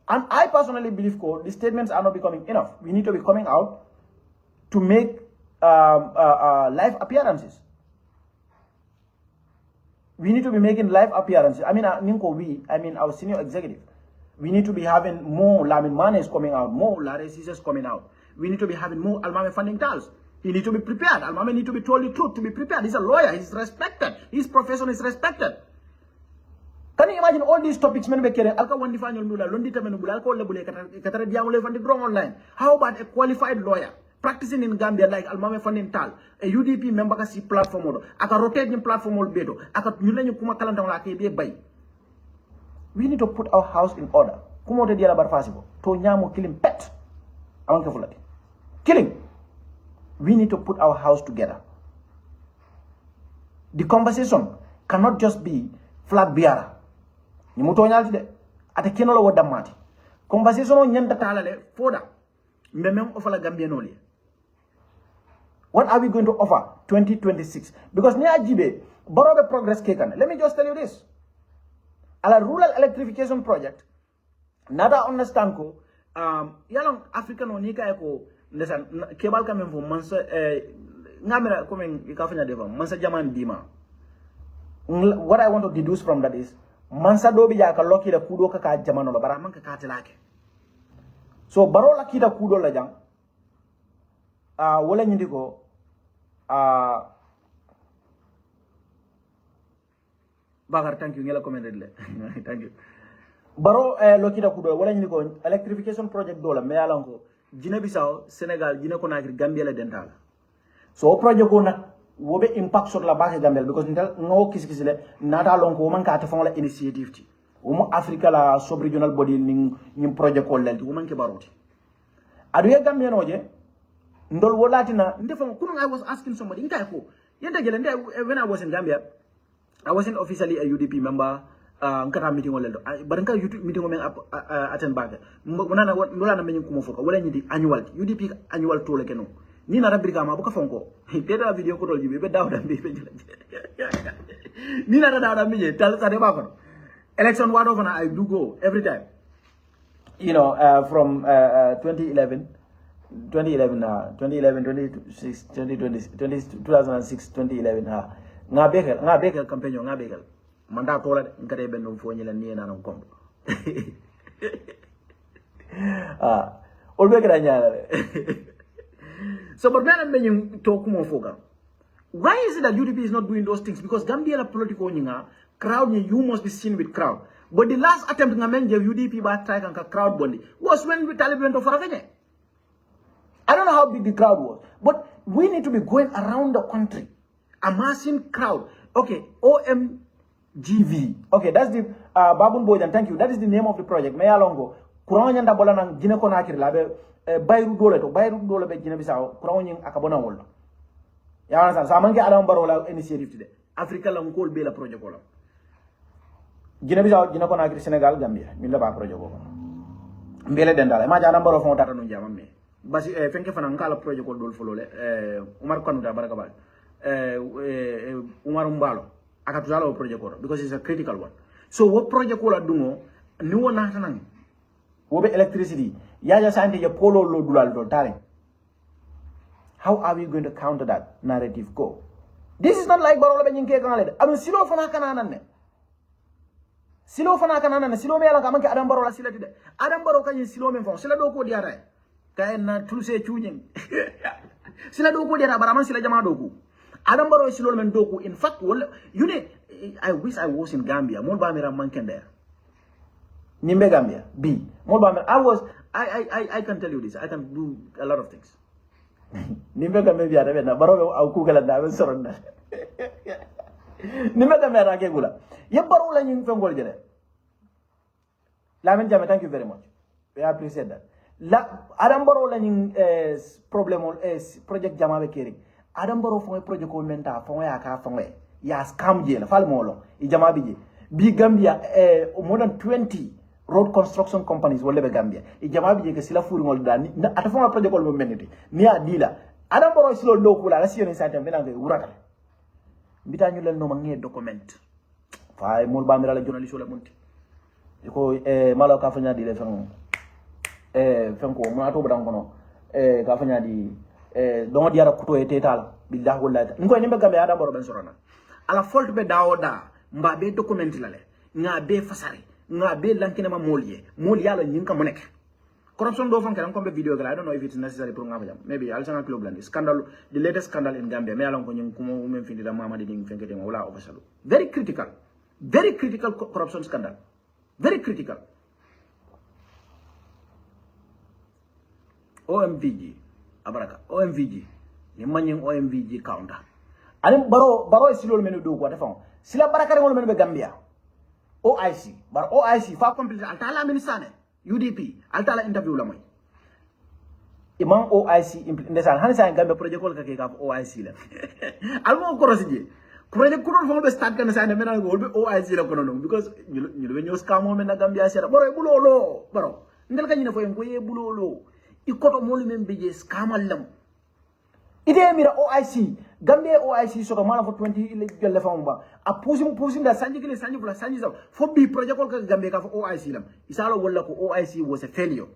And I personally believe the statements are not becoming enough. We need to be coming out to make live appearances. We need to be making live appearances. I mean, our senior executive. We need to be having more Lamin Manes coming out, more Larry Caesars coming out. We need to be having more Almame funding tals. He needs to be prepared. Almame needs to be told the truth, to be prepared. He's a lawyer. He's respected. His profession is respected. Can you imagine all these topics? How about a qualified lawyer practicing in Gambia like Almame Funding Tal, a UDP member kasi platform aka rotating platform bedo aka nyulenyu kuma kalanta wala ke bay. We need to put our house in order. Kumo te diala barfasibo to nyamo killing pet. Amanke fulati. Killing. We need to put our house together. The conversation cannot just be flag bearer. Ni muto nyalti de ate kenolo wo damati. Conversation on nyanda talale foda. Mbemem offer Gambianoli. What are we going to offer 2026? Because near Jibe, Borobe progress kekan. Let me just tell you this. A rural electrification project, nada understand ko yalang African onika eko ndesan kebal kamen fo mansa ngamira komen ikafanya deva mansa jaman dima. What I want to deduce from that is mansa dobi ya ka loki da kudo ka jamano la bara man ka katelake. So barola kita kudo la jang wala nyindi ko Bakar, thank you. Ngela commented le. Thank you. Baro lokita kudo wala nyindi ko electrification project dola me yalanko Guinea Bissau, Senegal, Guinea Conakry, Gambia le dental. So project ko nak wobe impact sur la base Gambia because ntal no kisi le nata lonko man ka ta fon la initiative ti. Umu Africa la sub regional body ning project ko lelti woman ke baroti. Adu ye Gambia noje ndol wolatina ndefam kunun I was asking somebody nta ko yenda gele when I was in Gambia I wasn't officially a UDP member. Nkata meeting wala do baranka YouTube meeting men attend back munana wala men ko mo foko wala nyidi annual UDP annual to le keno ni na rabbi kama buka fonko teda video ko dol jibe be dawda be ni na dawda mi tal sa de ba ko election wado fana I do go every time from 2011 2006 nga bekel campaign nga bekel manda tola ngare benno fo nyela ni na non kombo olbe gra nyala so but man men to kumo foga why is it that UDP is not doing those things? Because Gambia la political nyinga crowd you must be seen with crowd, but the last attempt ngamen je UDP ba try kan crowd bondi was when we Talib went to Farafenye. I don't know how big the crowd was, but we need to be going around the country amassing crowd. Okay, OMGV. Okay, that's the Babun Boydan. Thank you. That is the name of the project. Maya Longo. Kuranya ndabola nang Guinea Conakry labe Bayru dole be Guinea Bissau. Kuranya akabona wol. Ya sa mangi alam barola initiative today. Africa la ngol be la project wala. Guinea Bissau Guinea Conakry Sénégal Gambia min la ba projet ko mbele dendal ma jana mbaro fon tata no jama me basi fenke fana ngala projet ko dol folole Umar Kanuta baraka ba Umar Mbalo akatuzala o projet ko because it's a critical one. So what project ko la dungo ni wona tanan wo be electricity yaja sante ya polo lo dulal do tare. How are we going to counter that narrative go? This is not like barola be nyinke kanale adu silo fana kananan ne silo fana kanana silo me yalla kamanke adam baro la silati de adam baro kanyi silo men fon sila do ko diara kay na tulse chuñen sila do ko diara baraman sila jama do ko adam baro silo men do ko in fact you know I wish I was in Gambia mol ba mi ram manken there nimbe Gambia b mol ba mi I can tell you this I can do a lot of things nimbe Gambia biya de na baro au ku gala na be soronda nimbe Gambia ra ke gula Yebaro la ñu fengol jere Lamin Jame, thank you very much. We appreciate that. Adam Baro la ñu problème project Jama be keri. Adam Baro fo project ko menta fo ya ka fo ya scam je la fal molo I Jama bi je bi Gambia more than 20 road construction companies wala be Gambia I Jama bi je ke sila furi ngol da ni ata fo project ko meniti ni adila Adam Baro silo do kula la siyo ni satem bena ngai urata mbita ñu len no ma ngi document fay mul bandira la journaliste la munti iko malo ka fanya di le fen ko mo ato budan kono ka fanya di don diara kuto e tetal billahi wallahi ngoy nimbe gambe adam boro ben sorona ala folt be dawoda mba be document la le nga be fasare nga be lankina ma molye mol yalla nyinka mo nek corruption do fanke ko be video I don't know if it's necessary pour nga fajam maybe alsana club land scandal the latest scandal in Gambia me yalla ko nyum ko mo men findi da mamadi ding fenke de wala official very critical corruption scandal very critical OMVG abaraka OMVG ni manyin OMVG counter ani baro silol menu do ko defon sila baraka ngol menu be Gambia OIC bar OIC fa complete altala ministane UDP altala interview la moy imam OIC ndesal hanisa Gambia project ko ka OIC la almo korosije project ko fo be start kan sa ne mena go be OIC la kono because ñu be ños ka mo mena Gambia sera baro bulolo baro ndel ka ñu fo en ko ye bulolo ikoto molu men beje skamal lam ide mira OIC Gambia OIC so ko mala fo 20 ile gelle fa mba a pusim da sanji kile sanji fula sanji sa fo bi project ko ka Gambia ka fo OIC lam isalo wala ko OIC was a failure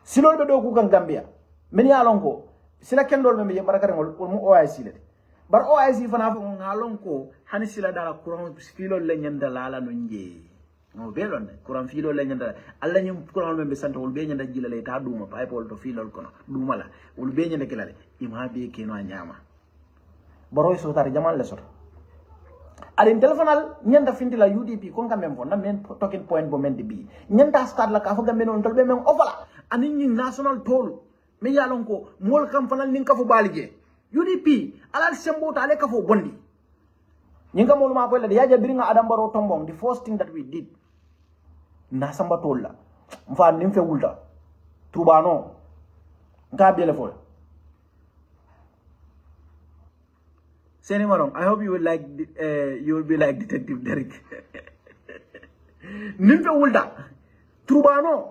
silo be do ku kan Gambia men ya lon ko sila kendol men be barakare ngol mo OIC le bar OIC fana fo ngalon ko hani sila dala courant filo le nyanda lala no nje no belon courant filo le nyanda alla nyum courant men be sante wol be nyanda jilale ta duma pay pol to filol kono duma la wol be nyanda kelale ima be keno nyama boroy so tar jamal le soto adin telefonal nyanda fintila UDP ko ngam fo na men talking point bo men de bi nyanda start la ka fo gambe non tol be men ofala ani ni national toll me yalon ko mol kam fanal nin ka fo balige UDP alal sembo ta le ka fo bondi nyinga mol ma ko le ya jabiringa adam baro tombong the first thing that we did na samba tolla mfa nim fe wulta tubano nka bele fo Seni Marong, I hope you will be like Detective Derek. Nimfe wulta Trubano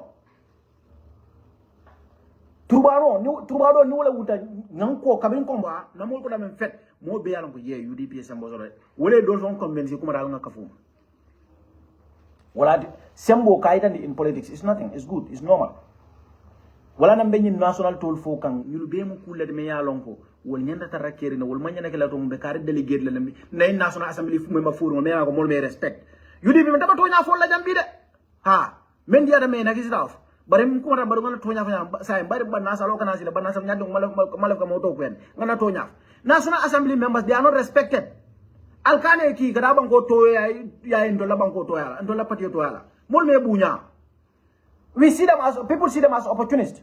ni wala wuta nanko kabin komba na mol ko da men fet mo be yalan ko ye UDP sembo so wala do fon convince kuma dal nga kafu wala sembo kaita in politics is nothing, it's good, it's normal wala na benyi national toll fo kan ñu be mu kulle de me yalan ko wol ñanda tarakeri na wol ma ñane kala to be kar délégué la na national assembly fu me ma furu me ko mol me respect UDP me dama to nya fo la jambi de ha men dia da me na gisdaf bare mu ko ta bare ngana tonya fa say bare banna sa lo kana sila banna sam nyaddo malaf ka moto pen ngana tonya national assembly members they are not respected alkane ki kada banko to ya ndola banko to ya ndola patio to ya mol me bunya we see them as people see them as opportunists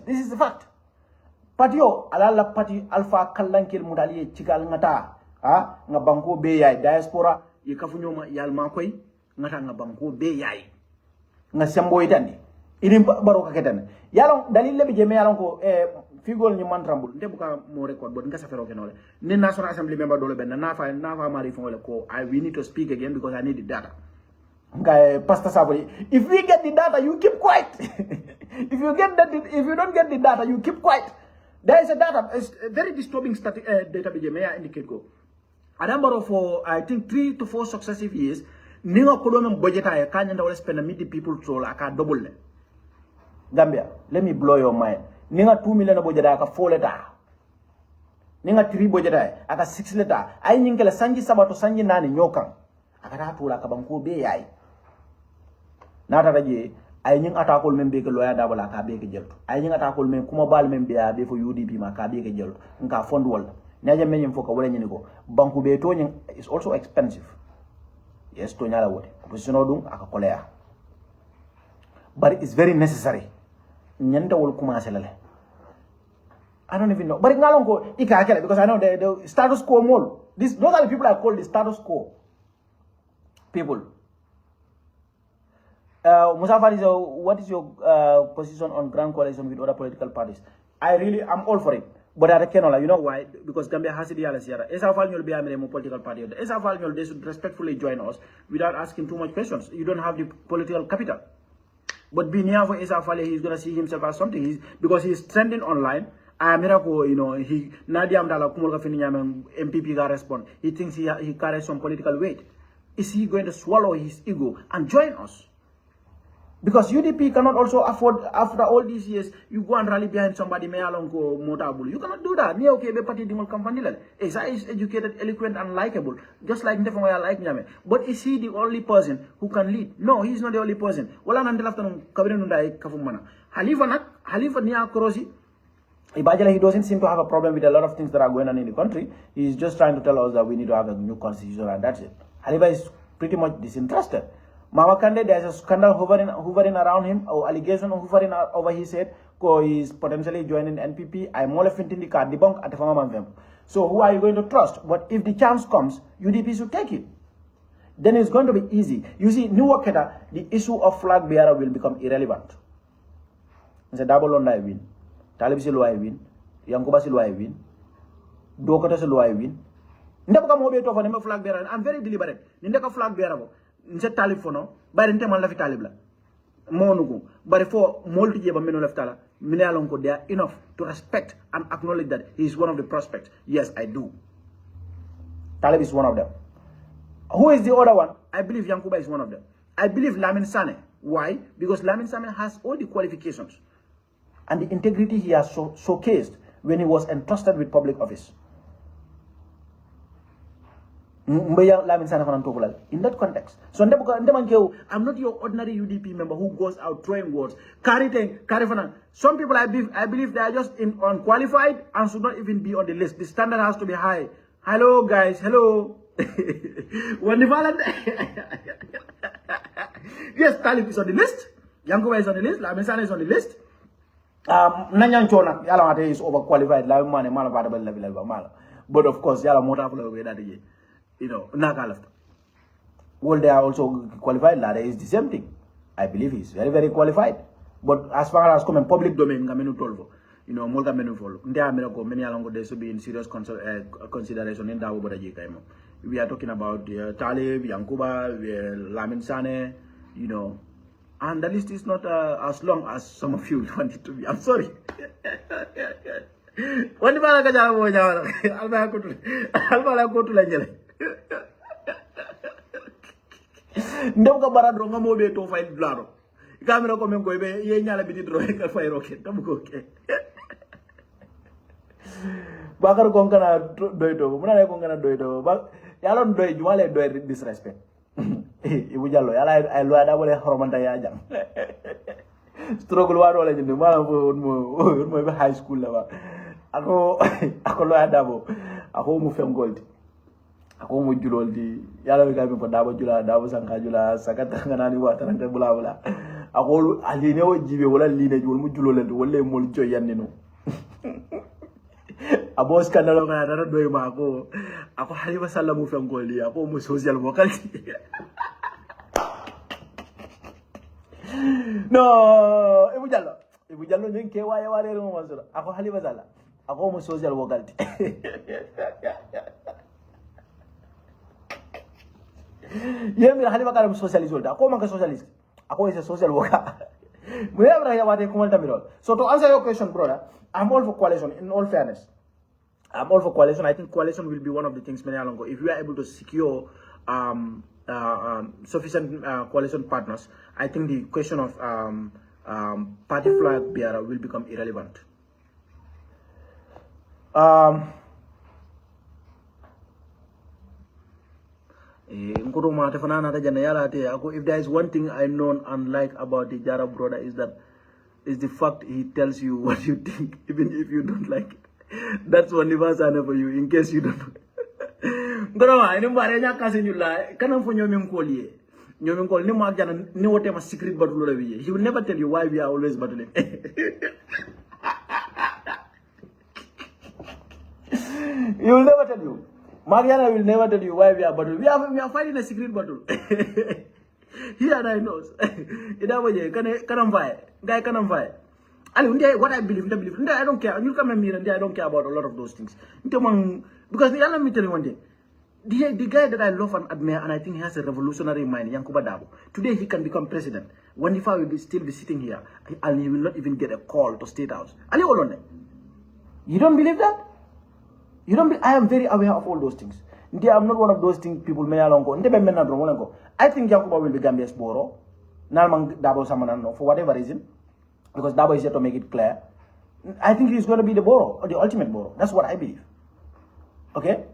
this is the fact patio alala pati alpha kallankil mudali cigal ngata ha nga banko be ya diaspora yi kafunyoma yal makoy ngata nga banko be yayi nga sembo itandi idim baro ka ketan yalon dalil le be je me yalon ko figol ni man rambul nde buka mo record but ngasa fero kenole ni National Assembly member dole ben na fa mari fon ko we need to speak again because I need the data. Okay, Pastor Sabri, if we get the data, you keep quiet. if you don't get the data, you keep quiet. There is a data, it's a very disturbing data may I indicate go. A number of I think 3 to 4 successive years, Ninga Kolomem budget I can't spend a meet the people troll I can double them. Gambia, let me blow your mind. Ninga 2 million budget I can 4 letter. Ninga 3 budget I can 6 letter. I ninkela Sanji Sabato Sanji Nani Nyokang. I can have to like a banku be I. Nata raje ay ñing atakol men be ke loya dabala ka be ke jelto ay ñing atakol men kuma bal men be be fo UDP ma ka be ke jelto nka fond wol ñaje men ñim foka wala ñini ko banku be to ñing is also expensive yes to ñala wote opposition dum aka kolea but it's very necessary ñanta wol commencer la I don't even know but ngalon ko ika akela because I know the status quo mol those are the people I call the status quo people. Musa Faris, what is your position on grand coalition with other political parties? I'm all for it. But I cannot, you know why? Because Gambia has the Sierra. Esafal will be a political party. Esafal, they should respectfully join us without asking too much questions. You don't have the political capital. But being here for Esafal, he's going to see himself as something. Because he's trending online. Miracle, you know, he Nadia Amdala Kumulka Finiam MPP got respond. He thinks he carries some political weight. Is he going to swallow his ego and join us? Because UDP cannot also afford, after all these years, you go and rally behind somebody, may along go motabul. You cannot do that. Me okay, be party dimol company. Isa is educated, eloquent, and likable, just like Ndefong I like Nyame. But is he the only person who can lead? No, he's not the only person. Wala nandelaftanum kabrinunda kafumana. Halifa niya korosi. Ibajala, he doesn't seem to have a problem with a lot of things that are going on in the country. He's just trying to tell us that we need to have a new constitution, and that's it. Halifa is pretty much disinterested. Mama Kande, there's a scandal hovering around him, or allegation hovering over his head, because he's potentially joining NPP. I'm all in the card debunk at the farmer. So who are you going to trust? But if the chance comes, UDP should take it. Then it's going to be easy. You see, New Waketa, the issue of flag bearer will become irrelevant. It's a double on I win. Talib Silu I win. Yankuba Silu I win. Dokota Silu I win. Ndaka mo be to for flag bearer. I'm very deliberate. Ndaka flag bearer. Nse Talib fono bari nte man la fi Talib la monugo bari fo molti jeba meno leftala mine alon ko they are enough to respect and acknowledge that he is one of the prospects. Yes, I do. Talib is one of them. Who is the other one? I believe Yankuba is one of them. I believe Lamin Sane. Why? Because Lamin Sane has all the qualifications and the integrity he has showcased when he was entrusted with public office. In that context. So I'm not your ordinary UDP member who goes out throwing words. Some people I believe they are just unqualified and should not even be on the list. The standard has to be high. Hello guys, hello. Yes, Talib is on the list. Yankuba is on the list. Lamisana is on the list. Nanyan Chona, Yalamate is overqualified. But of course, Yalamota you know, Nakalaf. Well, they are also qualified. Lada is the same thing. I believe he's very, very qualified. But as far as come public domain, you know, Molga Menufol, many along they should be in serious consideration in Dawo Bodajika. We are talking about Talib, Yankuba, Lamin Sane, you know, and the list is not as long as some of you want it to be. I'm sorry. What the Alba go to Langele. Ndonga baradro nga mobe to file blaro camera ko men ko be ye nyala bi dro ka fay rocket tam ko ke bakar ko ngana doy do muna ne ko ngana doy do ba yalla doy jumale doy disrespect ibu jallo yalla ay lo ada wala hormanta ya jam struggle waro la jindi mala mo be high school la ba ako lo ada bo ako mu fem gold ako mo julol di yalla be gabi ko dabo jula dabo sanka jula sakata ngana ni wa tarante bula bula ako aline o jibe wala line jul mu julol le wala mo jo yanni no abo skandalo ngana dara doy ma ako halifa sallamu fen golli ako mo social mo kalti no ibu jallo Ibu jallo nyen ke waye wale mo masura ako Halifa Sallah ako mo social worker yemi Halifa Sallah socialist wolta ako man ka socialist ako is a social worker so to answer your question, brother, I'm all for coalition. In all fairness, I'm all for coalition. I think coalition will be one of the things many along. If we are able to secure sufficient coalition partners, I think the question of party flag bearer will become irrelevant. If there is one thing I know and like about the Jara brother is the fact he tells you what you think, even if you don't like it. That's one answer for you, in case you don't know. I know what you like. Can for you secret battle. He will never tell you why we are always battling. He will never tell you. Mariana will never tell you why we are battling. We are fighting a secret battle. He and I knows. What I believe, I don't care. You come and me and I don't care about a lot of those things. Because let me tell you one thing. The guy that I love and admire, and I think he has a revolutionary mind, Yanks Darboe. Today he can become president. When if I will still be sitting here, and he will not even get a call to State House. You don't believe that? I am very aware of all those things. I'm not one of those things people may along go. I think Yankuba will be Gambia's Boro. Nalman Darboe Samanano, for whatever reason. Because Darboe is here to make it clear. I think he's going to be the Boro, or the ultimate Boro. That's what I believe. Okay?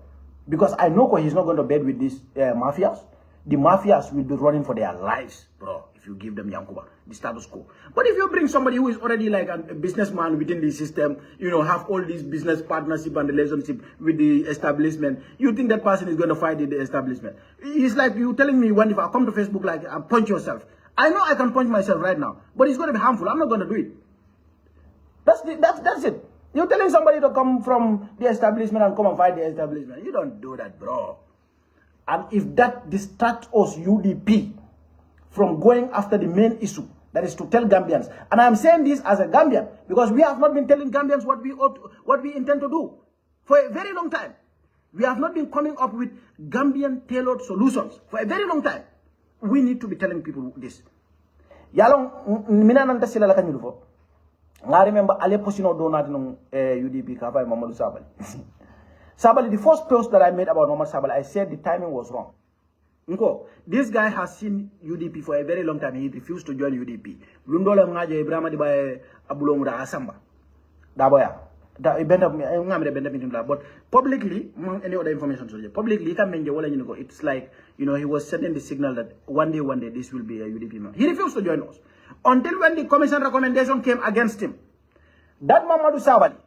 Because I know he's not going to bed with these mafias. The mafias will be running for their lives, bro, if you give them Yankuba, the status quo. But if you bring somebody who is already like a businessman within the system, have all these business partnership and relationship with the establishment, you think that person is going to fight the establishment. It's like you telling me when if I come to Facebook, like, punch yourself. I know I can punch myself right now, but it's going to be harmful. I'm not going to do it. That's it. You're telling somebody to come from the establishment and come and fight the establishment. You don't do that, bro. And if that distracts us, UDP, from going after the main issue, that is to tell Gambians, and I am saying this as a Gambian, because we have not been telling Gambians what we intend to do for a very long time. We have not been coming up with Gambian tailored solutions for a very long time. We need to be telling people this. Yalong minananta sila la kanyulfo. I remember Ale Posino donat no UDP Kafai Mamadou Sabali. Sabali, the first post that I made about Muhammad Sabali, I said the timing was wrong. This guy has seen UDP for a very long time. He refused to join UDP. Lundola Ngaje Ibrahima Dibaye Abulongra Asamba. Daboya. But publicly, any other information, publicly, it's like, he was sending the signal that one day, this will be a UDP man. He refused to join us. Until when the commission recommendation came against him. That Mamadou Sabali,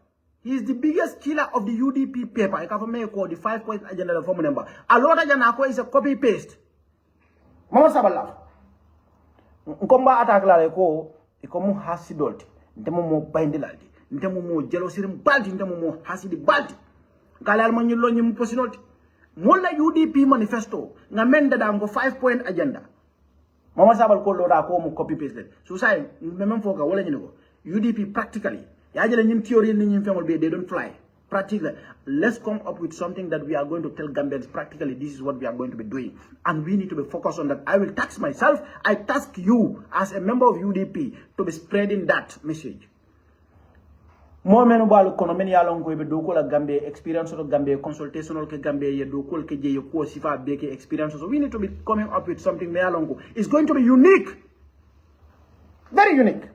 he is the biggest killer of the UDP paper. I can call the 5-point agenda of former member. A lot of Janako is a copy-paste. Mamadou Sabali. Nkomba attack la ko ikomu hasidolti. Ntemo mo baindelaldi. Ntemo mo jelosirim baldi. Ntemo mo hasidi baldi. Galal mo nyilo nyimu posinolti. Mola UDP manifesto. Ngamenda da ngo 5-point agenda. Mama Sabal ko loda ko mu copy paste. So say memem foka wala nyino UDP practically. Yajele nyim theory ni nyim femol be they don't fly. Practically, let's come up with something that we are going to tell Gambians practically. This is what we are going to be doing, and we need to be focused on that. I will task myself. I task you as a member of UDP to be spreading that message. More men balu kono men yalong ko be do ko la Gambia experience of Gambia consultational ke Gambia ye do ko ke je ko sifa be ke experience. So we need to be coming up with something me yalong ko. It's going to be unique, very unique.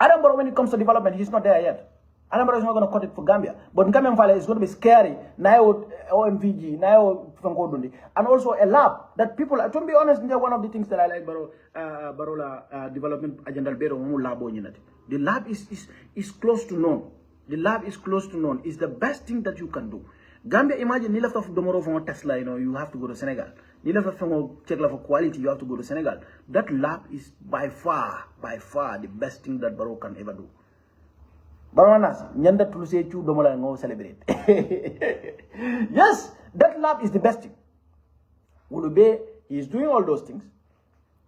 Adam Barrow, when it comes to development, he's not there yet. Adam Barrow is not going to cut it for Gambia, but Gambian Valley is going to be scary. Now OMVG, now Fangodundi, and also a lab that people. To be honest, one of the things that I like Barola development agenda better labo. The lab is close to none. The lab is close to none. It's the best thing that you can do. Gambia, imagine, you left off tomorrow from Tesla, you have to go to Senegal. You left off from check for quality, you have to go to Senegal. That lab is by far the best thing that Barrow can ever do. Baronas, nyanda tuluse chu domola ngo celebrate. Yes, that lab is the best thing. Ulube, he is doing all those things.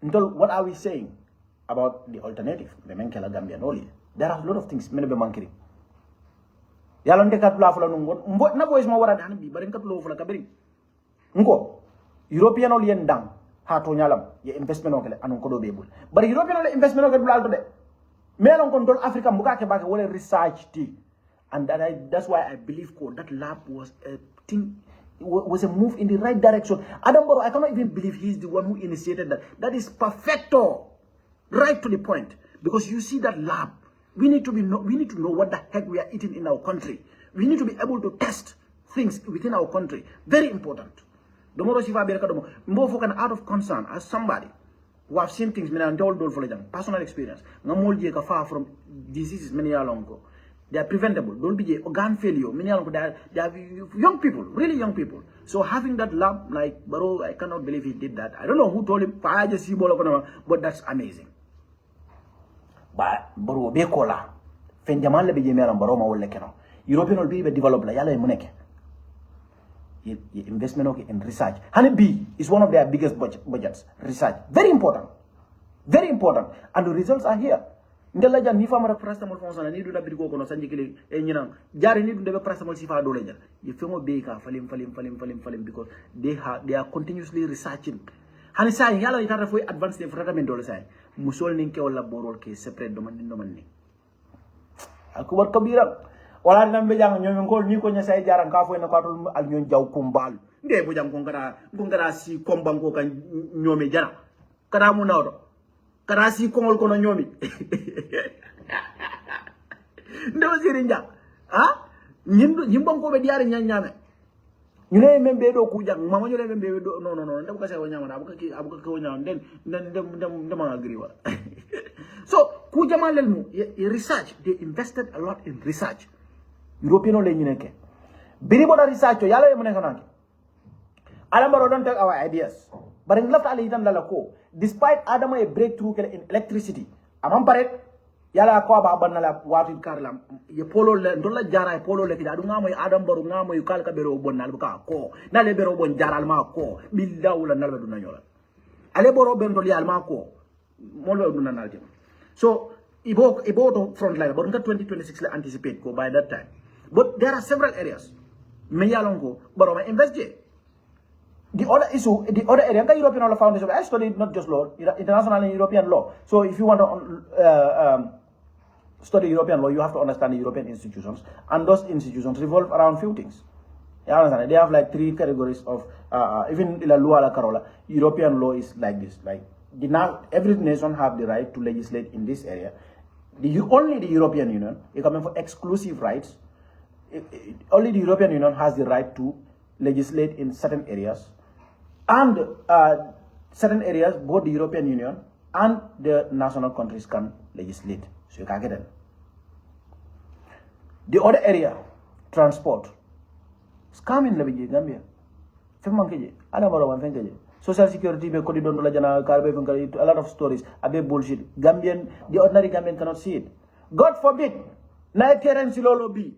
Until what are we saying? about the alternative. Gambian only. There are a lot of things many be mankiri. Yalon de kat la fula nungo mbo na boys ma wara dan bi bari kat lo fula kabiri. Ngo European only en dang ha to nyalam ye investment okele anon ko do bebul. Bari European only investment okele dulal to de. Melon control Africa muka ke baka wala research ti. And that's why I believe that lab was a thing, was a move in the right direction. Adam Barrow, I cannot even believe he's the one who initiated that. That is perfecto, right to the point. Because you see that lab, we need to know what the heck we are eating in our country. We need to be able to test things within our country. Very important. Out of concern as somebody who have seen things, personal experience. Far from diseases many years ago. They are preventable. Don't be organ failure. Many of them, they are young people, really young people. So having that lab, like Barrow, I cannot believe he did that. I don't know who told him, but that's amazing. But Barrow, be kola. Fenjaman le be jemera Barrow ma wolle keno. European will be developed la yala muneke. Investment in research. Honeybee is one of their biggest budgets. Research, very important, and the results are here. Ndela jan ni famara paracetamol fonsana ni dunda bidigo kono sanji kili e nyina jare ni dunda be paracetamol sifa do leja ye fengo be ka falim because they are continuously researching hani say yalla itata foy advanced treatment do say musol nin ke wala borol ke separate do man ni akbar kabira wala dina be jang ñoom ngol ni ko nya say jaran ka foy na ko atul al ñon jaw kumbal nde bu jang ko ngara si kombang ko kan ñoome jara kada mu nawdo karasi kongol kono nyomi ndo sirinja ha nyimbam ko be diare nyanyame nyune membe do ku jang mama nyule membe do no ndam ka sewo nyama abuka ko nyama den ma agri wa so ku jamalel mu research, they invested a lot in research. European le nyineke biri boda research yalla e muneka nanki ala baro don't take our ideas but in left ali tan la ko despite Adama a breakthrough in electricity, amam paret yala ko ba banna la watu karlam ye polo le ndola jara e polo le kida ngamo e Adam Barrow ngamo e kalka bero bonnal ka ko na le bero bon jaral ma ko billahi la nalbe duna nyola ale boro ben dol yal ma ko mo lo duna nalti so ibo to front line but 2026 la anticipate ko by that time but there are several areas me yalongo Barrow ma investigate. The other issue, the other area, the European Law Foundation, I studied not just law, international and European law. So if you want to study European law, you have to understand the European institutions. And those institutions revolve around few things. You understand? They have like 3 categories of, even in la loi la Carola, European law is like this. Like every nation have the right to legislate in this area. Only the European Union, you come for exclusive rights. Only the European Union has the right to legislate in certain areas. And certain areas, both the European Union and the national countries can legislate. So you can get it. The other area, transport. Scamming la biji Gambia. Femmankeje. Ada baro fankeje. Social security be kodi don la jana karbe a lot of stories. Abe bullshit. Gambian, the ordinary Gambian cannot see it. God forbid. Na terence lolo bi.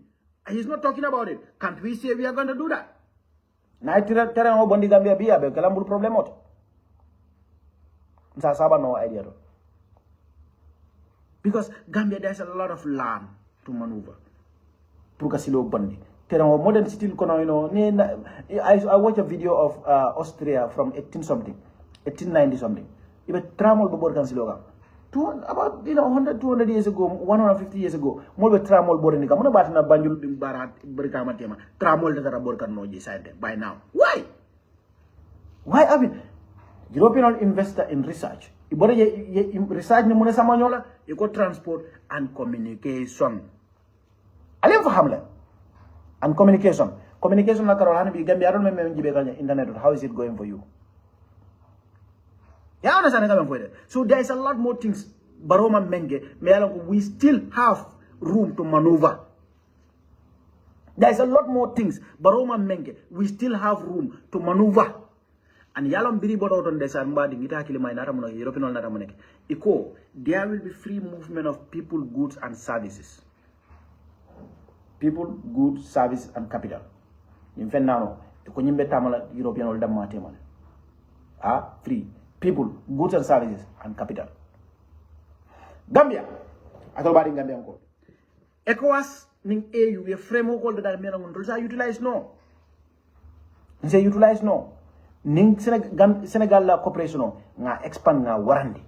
He's not talking about it. Can't we say we are going to do that? Na terrain o bondi Gambia biya be kala mbul problem ot sa saba no idea do because Gambia there's a lot of land to maneuver pour kasilo bondi terrain o modern still kono I watch a video of Austria from 1890 something ibe tramol bo bor kasilo ga about 100-200 years ago, 150 years ago, more tramol boring. I'm not na banjul barat berkamatema. Tramol de taraborkan no side by now. Why? I mean, European investor in research. Ibore research ni muna samanyola. You got transport and communication. Alim fahamle. And communication. Communication na karolani bi Gambia. I don't remember internet. How is it going for you? Yeah, understand. So there is a lot more things. Baroma Menge, we still have room to maneuver. There is a lot more things. Baroma Menge, we still have room to maneuver. And yalam biri bodo on the sambadi ngita akili mai naramono European naramoneke. Iko, there will be free movement of people, goods and services. People, goods, service and capital. Infenano, iko nyimbe tamala European olda matemale. Free. People, goods and services, and capital. Gambia atol bari Gambia ko ECOWAS ning AU ye framework ko da mena ngon sa utilize no nse utilize no ning Senegal la cooperation nga expand nga warandi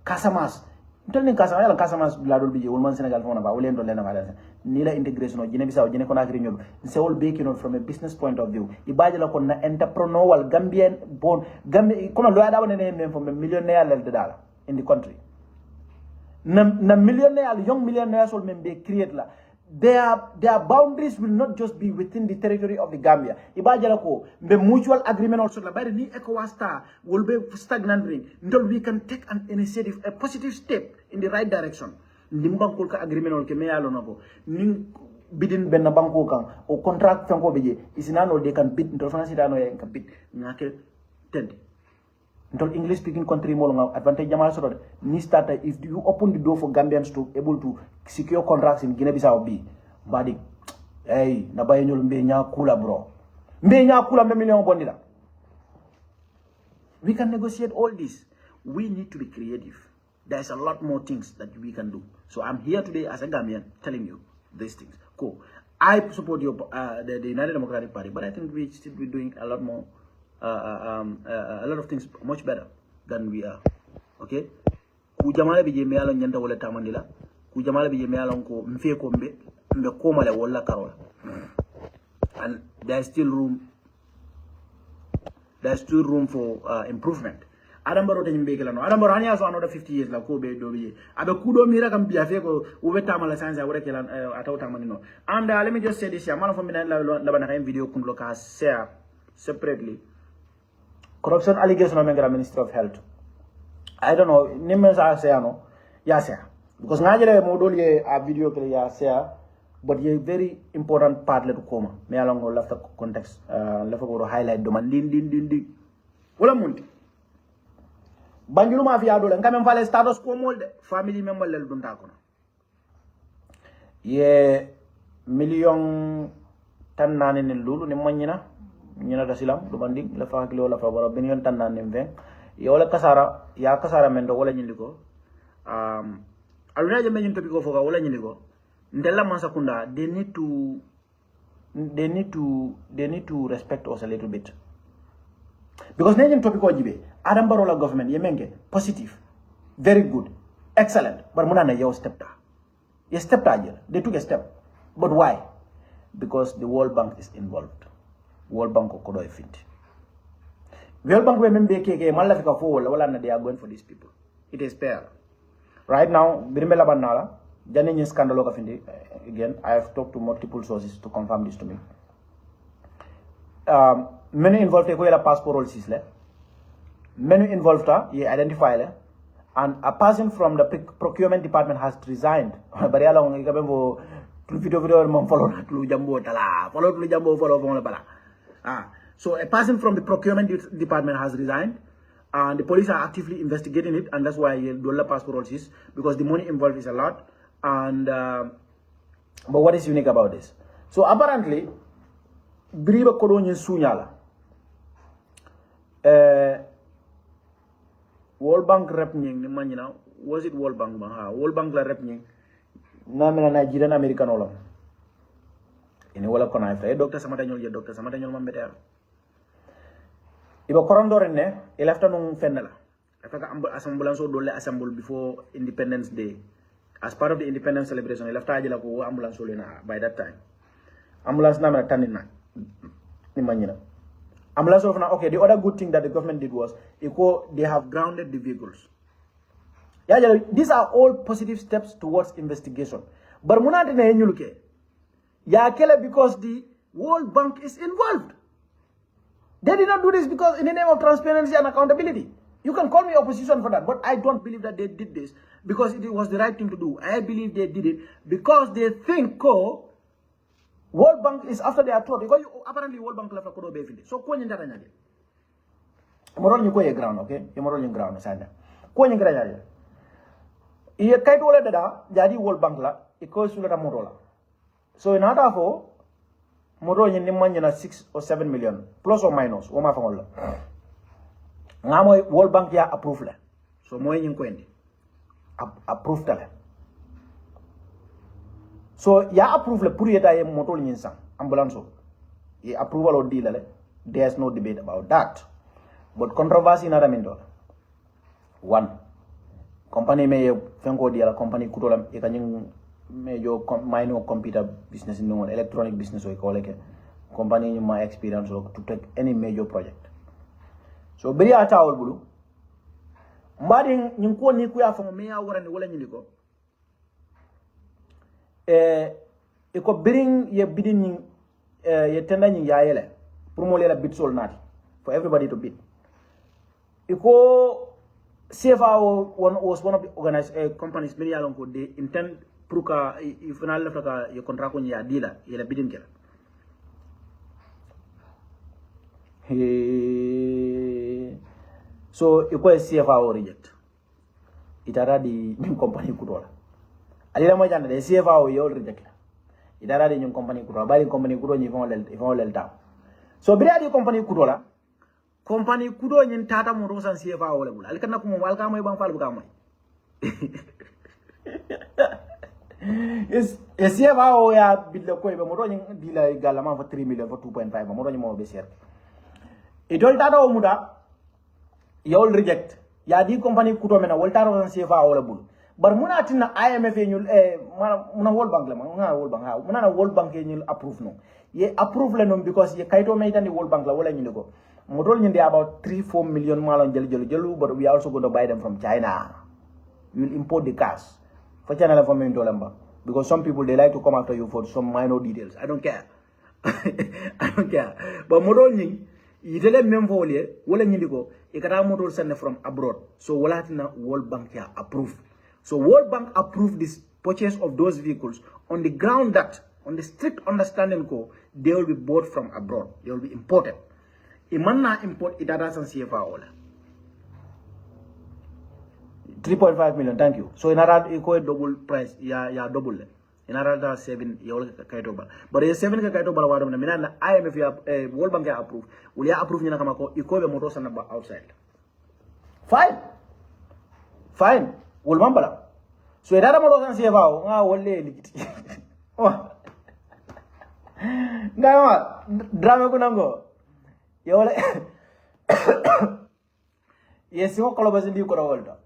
Casamance ntol ning Casamance la dol bije wol man Senegal fona ba wolen do lena ba ni la integration o Guinea Bissau Guinea Conakry ñol nse wol be kinon from a business point of view ibaje la kon na entrepreneurial Gambian born Gambia comme lo ada wona ne men from millionaire level dala in the country na millionaire young millionaires will be create la their boundaries will not just be within the territory of the Gambia ibajala ko be mutual agreement also la bari ni ECOWAS will be stagnant ring until we can take an initiative a positive step in the right direction nimbankol ka agreement ol ke me yalo nako ning bidin ben banko kan o contract fanko beje isinano they can bid until France dano ya kan bid ngake tend until English speaking country mo nga advantage jamal so ni starter if you open the door for Gambians to able to secure contracts in Guinea Bissau B badi hey na baye ñol mbe nya kula bro mbe nya kula mbe million bondila we can negotiate all this we need to be creative there's a lot more things that we can do so I'm here today as a Gambian telling you these things cool I support your the United Democratic Party but I think we should be doing a lot more a lot of things much better than we are okay ku jamala bi je me yalon nyanda wala tamandila ku jamala bi je me yalon ko mfe ko mbe ko male wala karola and there's still room for improvement Adam Barrow tan mbe kelano Adam Barrow anya so another 50 years la ko be do bi abe kudo mira kam biya fe ko ube tamala sanza wala kelan atawta manino and let me just say this ya man for me la bana kay video kun lo ka share separately corruption allegation of the Ministry of Health. I don't know. Nimen sa say no. Ya say. Because ngajele modol ye a video kele ya say but ye very important part le to koma. Me along go left the context left go highlight do man din. Wala munti. Banjulu ma fi ado le ngam fale status ko molde family member le dunta ko. Ye million tan nane ne lulu ne manyina ñina da silam do bandi la fa kilo la fa bara ben yon tan nan nem yo la kasara ya kasara men do wala ñindi ko aluna je men topi ko foka wala ñindi ko ndella man sakunda they need to respect us a little bit because neñen topi ko jibe Adam Barrow la government yemenge positive very good excellent but munana yow step ta they took a step but why because the World Bank is involved World Bank ko do fit. World Bank we membe keke malafika fo wala na they are going for these people. It is fair. Right now, birimbe la banala, jani nyi scandal ka findi again. I have talked to multiple sources to confirm this to me. Many involved ko la passport all sisle. Many involved ye identify le and a person from the procurement department has resigned. Bari ala ngi ka bembo video mo follow lu jambo tala. Follow lu jambo follow la bala. So a person from the procurement department has resigned and the police are actively investigating it and that's why dollar passport is because the money involved is a lot and but what is unique about this? So apparently Briba Kodonyin Sunyala World Bank rep nying ni was it World Bank World Bank la rep nying na mena Nigerian American olam ini wala kona fa docteur samata ñol mambeter iba korondore ne e lafta no fenna la afaka ambulance o dole assemble before Independence Day as part of the independence celebration e lafta ajila ko ambulance o lena by that time ambulance na mena tanina ni manyina ambulance of na okay the other good thing that the government did was they have grounded the vehicles these are all positive steps towards investigation but munante ne ñuluke because the World Bank is involved. They did not do this because in the name of transparency and accountability. You can call me opposition for that, but I don't believe that they did this because it was the right thing to do. I believe they did it because they think World Bank is after their throat. Because apparently World Bank left a kodo befinde. So ko nyanda nyade. Morol nyiko ye ground, okay? Ye morol nyiko ground sanda. Ko nyingra nyade. Iye kaitu wala dada jadi World Bank la iko sulata morola. So in order for Moro yin nimanyana 6 or 7 million plus or minus o ma fangol la ngamoy World Bank ya approve la so moy ñing ko indi approve tale so ya approve le pour yeta ye motol nyin sang ambulance ye approval o deal le there's no debate about that but controversy na ramindo one company me fenko dia company kutolam e kanyum major minor computer business no electronic business o ko leke company my experience to take any major project so beri ata awol bulu mbadi ñing ko ni ku ya famo me ya warani wala ñindi ko e ko bring ye bidin ye tenda ñing ya yele pour mo lela bid sol nati for everybody to bid iko CFAO was one of the organized companies many along ko they intend pour ka final left ka ye contrat ko ya dila yela bidin kela so iko CFAO reject itara di ñum company kutola alila mo jande CFAO yo reject itara di ñum company kutola bari company kuto ñi fon lel ta so bi adi company kutola company kudo ñin tata mo rosan CFAO le bul al kana ko mo wal ka moy ban fal bu ka moy is CFAO ya billa ko be mo do ñin dila galama fa 3 million fa 2.5 mo do ñi mo be ser idol tata o muda yol reject ya di company kuto mena wolta ro CFA wala bul bar muna tinna IMF ñul muna World Bank la muna World Bank ha muna World Bank ñul approve no ye approve le no because ye kayto may tani World Bank la wala ñu ko modol ñinde about 3-4 million malon jëlu but we are also going to buy them from China. We will import the cars for China la from Dolamba because some people they like to come after you for some minor details. I don't care. I don't care. But modol ñing itele même volé wala ñindi ko e kata motor send from abroad so wala tina World Bank ya approve so World Bank approved this purchase of those vehicles on the ground that on the strict understanding ko they will be bought from abroad, they will be imported. Imanna import itata san CFA wala 3.5 million, thank you. So inara iko double price ya double le inara da 7 yawol kayto bal but ye 7 ka kayto bal wadam na minana IMF ya World Bank ya approve wala ya approve ñina kama ko iko be moto sana ba outside fine wol mambala so idara moto san CFA o nga wolle likiti ngama drama ko nango yawole yes ko kolo basindi ko rawolta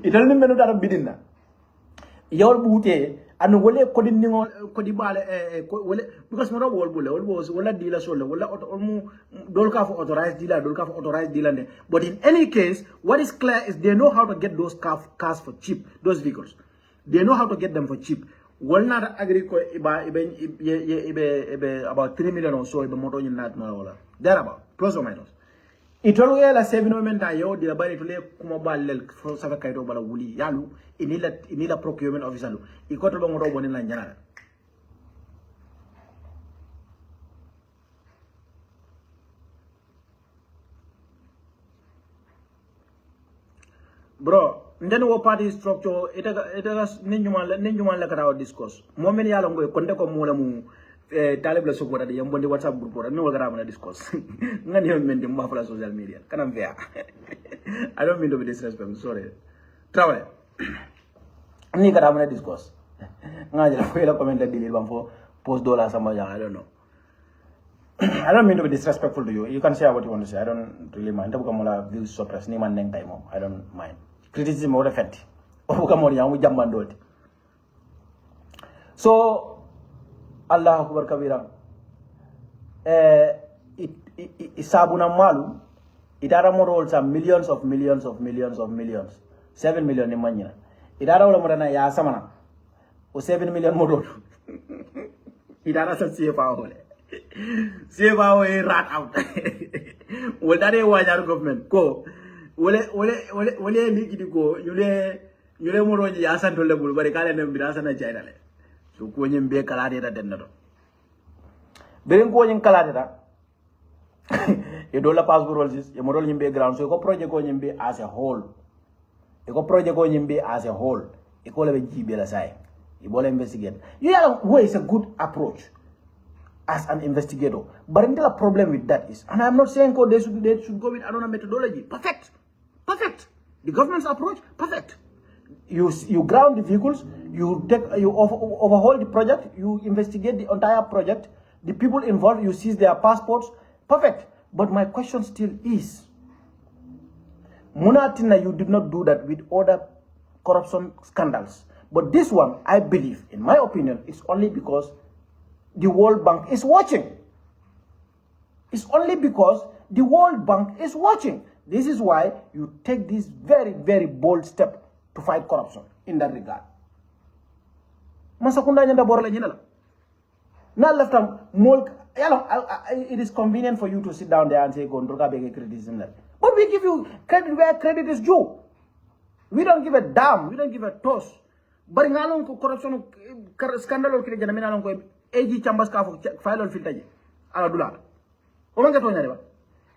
ital ni menu dara bidinna yawol buute anu wole kodi ningo kodi bale wole because mo wol bule wol was wala dila solo wala mu dol ka fo authorized dealer ne but in any case what is clear is they know how to get those cars for cheap, those vehicles they know how to get them for cheap. Wol na agree ko ibe about 3 million or so ibe moto ni nat no wala there about plus or minus itolu la 7 moment ayo de bari tole kuma balel fo safa kayto bala wuli yalu inila procurement officer lu ikoto ba ngoto bonin la nyana bro ndeni wo party structure ita ninjuman la katawa discourse momen yalo ngoy konde ko mula mu Talib la sokota de yambondi WhatsApp group ora no gara mana discourse ngani yon men de mba fala social media kanam vea I don't mean to be disrespectful, sorry travel ni kata mana discourse ngaji la ko la comment la dilil bam fo post dollar sama yang I don't know. I don't mean to be disrespectful to you. You can say what you want to say. I don't really mind. Tabuka mola views suppress ni man neng time. I don't mind. Criticism or effect. Obuka mori yang jamban doti. So Allah akbar kabira. Isabuna malu. Idara morol sa millions. 7 million ni manya. Idara wala morana ya samana. O 7 million morol. Idara sa CFA wala. CFA way rat out. Will that a government go? Wole likidi ko yule moro ji asan to lebul bari kala nem birasa na China le so ko nyem be kala de da denno beren ko nyin kala de da e do la passport wol sis e mo dol nyimbe ground so ko project ko nyimbe as a whole e ko project ko nyimbe as a whole e ko le jibe la sai e bole investigate you know who is a good approach as an investigator but the problem with that is and I'm not saying they should go with another methodology perfect The government's approach, perfect. You ground the vehicles, you overhaul the project, you investigate the entire project, the people involved, you seize their passports, perfect. But my question still is, Munatina, you did not do that with other corruption scandals. But this one, I believe, in my opinion, it's only because the World Bank is watching. It's only because the World Bank is watching. This is why you take this very, very bold step to fight corruption in that regard. Masakunda nyanda borale nyinala. Now left it is convenient for you to sit down there and say, "Gondroga bege criticism." But we give you credit where credit is due. We don't give a damn. We don't give a toss. Bari ngalon ko corruption scandal kile jana minalon ko AG Chambers ka file filter je ala dula. O manga to nyare ba.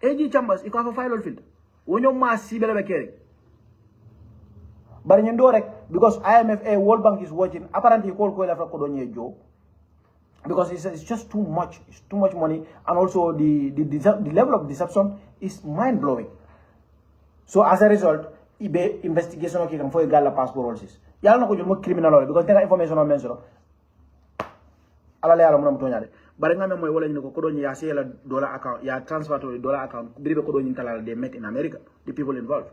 AG Chambers iko fa file filter. Wonyo ma sibele be kere. Bari nyendo rek because IMF World Bank is watching. Apparently call ko la fa ko do nyejo. Because it's just too much. It's too much money, and also the level of deception is mind blowing. So as a result, ibe investigation okay can for a gala passport also. Yalla nako jom criminal because there information on mention. Ala le ala mo to bare ngame moy wala ni ko do ni ya sela dollar account ya transfer to dollar account dribe ko do ni talal they met in America, the people involved.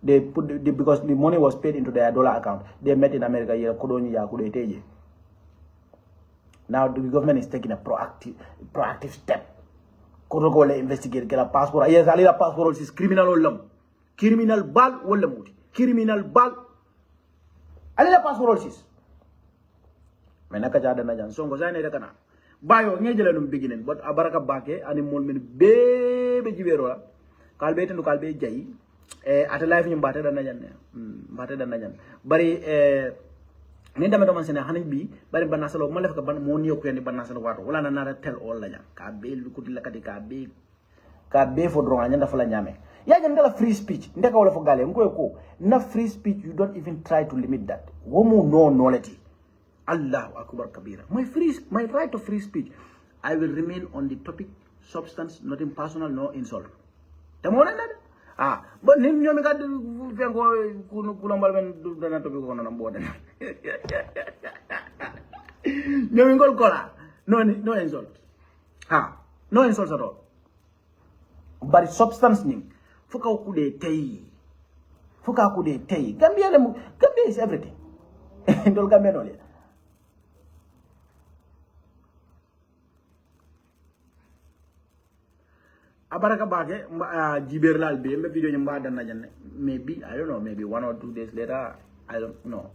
They put because the money was paid into their dollar account. They met in America ya ko do ni ya ko do teje. Now the government is taking a proactive step. Kotokole investigate get a passport. Yes, a little passport is criminal olam. Criminal bag olamuti. Criminal bag. A little passport is. Menaka jada na jan. Songo zane de kana. Bayo ngejele num beginning, but abaraka bake ani mon men bebe jibero la. Kalbe tendu kalbe jayi. Ata life nyum bate da na jan. Bate da na jan. Bari ni dama do man sene hanin bi bari banna salo mo lef ka ban mo niyo ko yandi banna salo wato wala na nara tel all la jam ka be lu ko dilla kadi ka be fo dron nyanda fa la nyame ya jam ngala free speech ndeka wala fo gale ngoy ko na free speech you don't even try to limit that womu no knowledge Allahu akbar kabira my right of free speech I will remain on the topic substance nothing personal no insult tamo na but nim ñomi gaddu fengo kulambal men dana topi ko non boden ñomi ngol kola no insult no insult at all but substance ning fuka ku de tay Gambia is everything ndol Gambia no le abaraka bake jiberlal be mbe video nyamba dan na janne maybe I don't know maybe 1 or 2 days later I don't know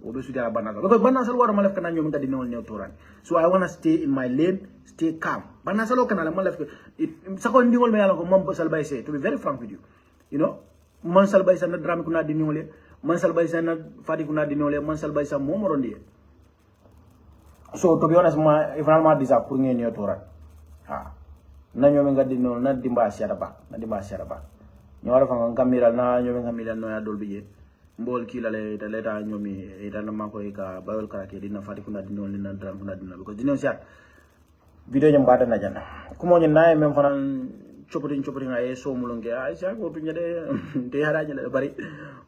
odo sudara banasa because banasa waro malef kana nyom ngadi non new toran so I want to stay in my lane stay calm banasa lo kana malef sako ndingol me yalla ko mom basal bay say to be very frank with you you know man sal bay sa na drame kuna di nole man sal bay sa na fadi kuna di nole man sal bay sa momorondi so to be honest ma vraiment déjà pour ngeen new toran na ñomi ngadi non na dimba siaraba ñu wara fa ngamira na ñomi ngamira no ya dolbi je mbol ki la le leta ñomi ita na mako ka bayol karate dina fati kuna dino na dram kuna dina because dino siat video ñam bada na jana kumo ñu naay même fanan chopoti nga so mulonge ay sa ko tu ñade te hara ñale bari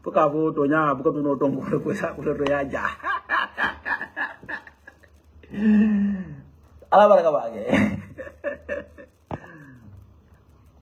fuka fo to nya bu ko no tongo ko sa ko to ya ja ala baraka baage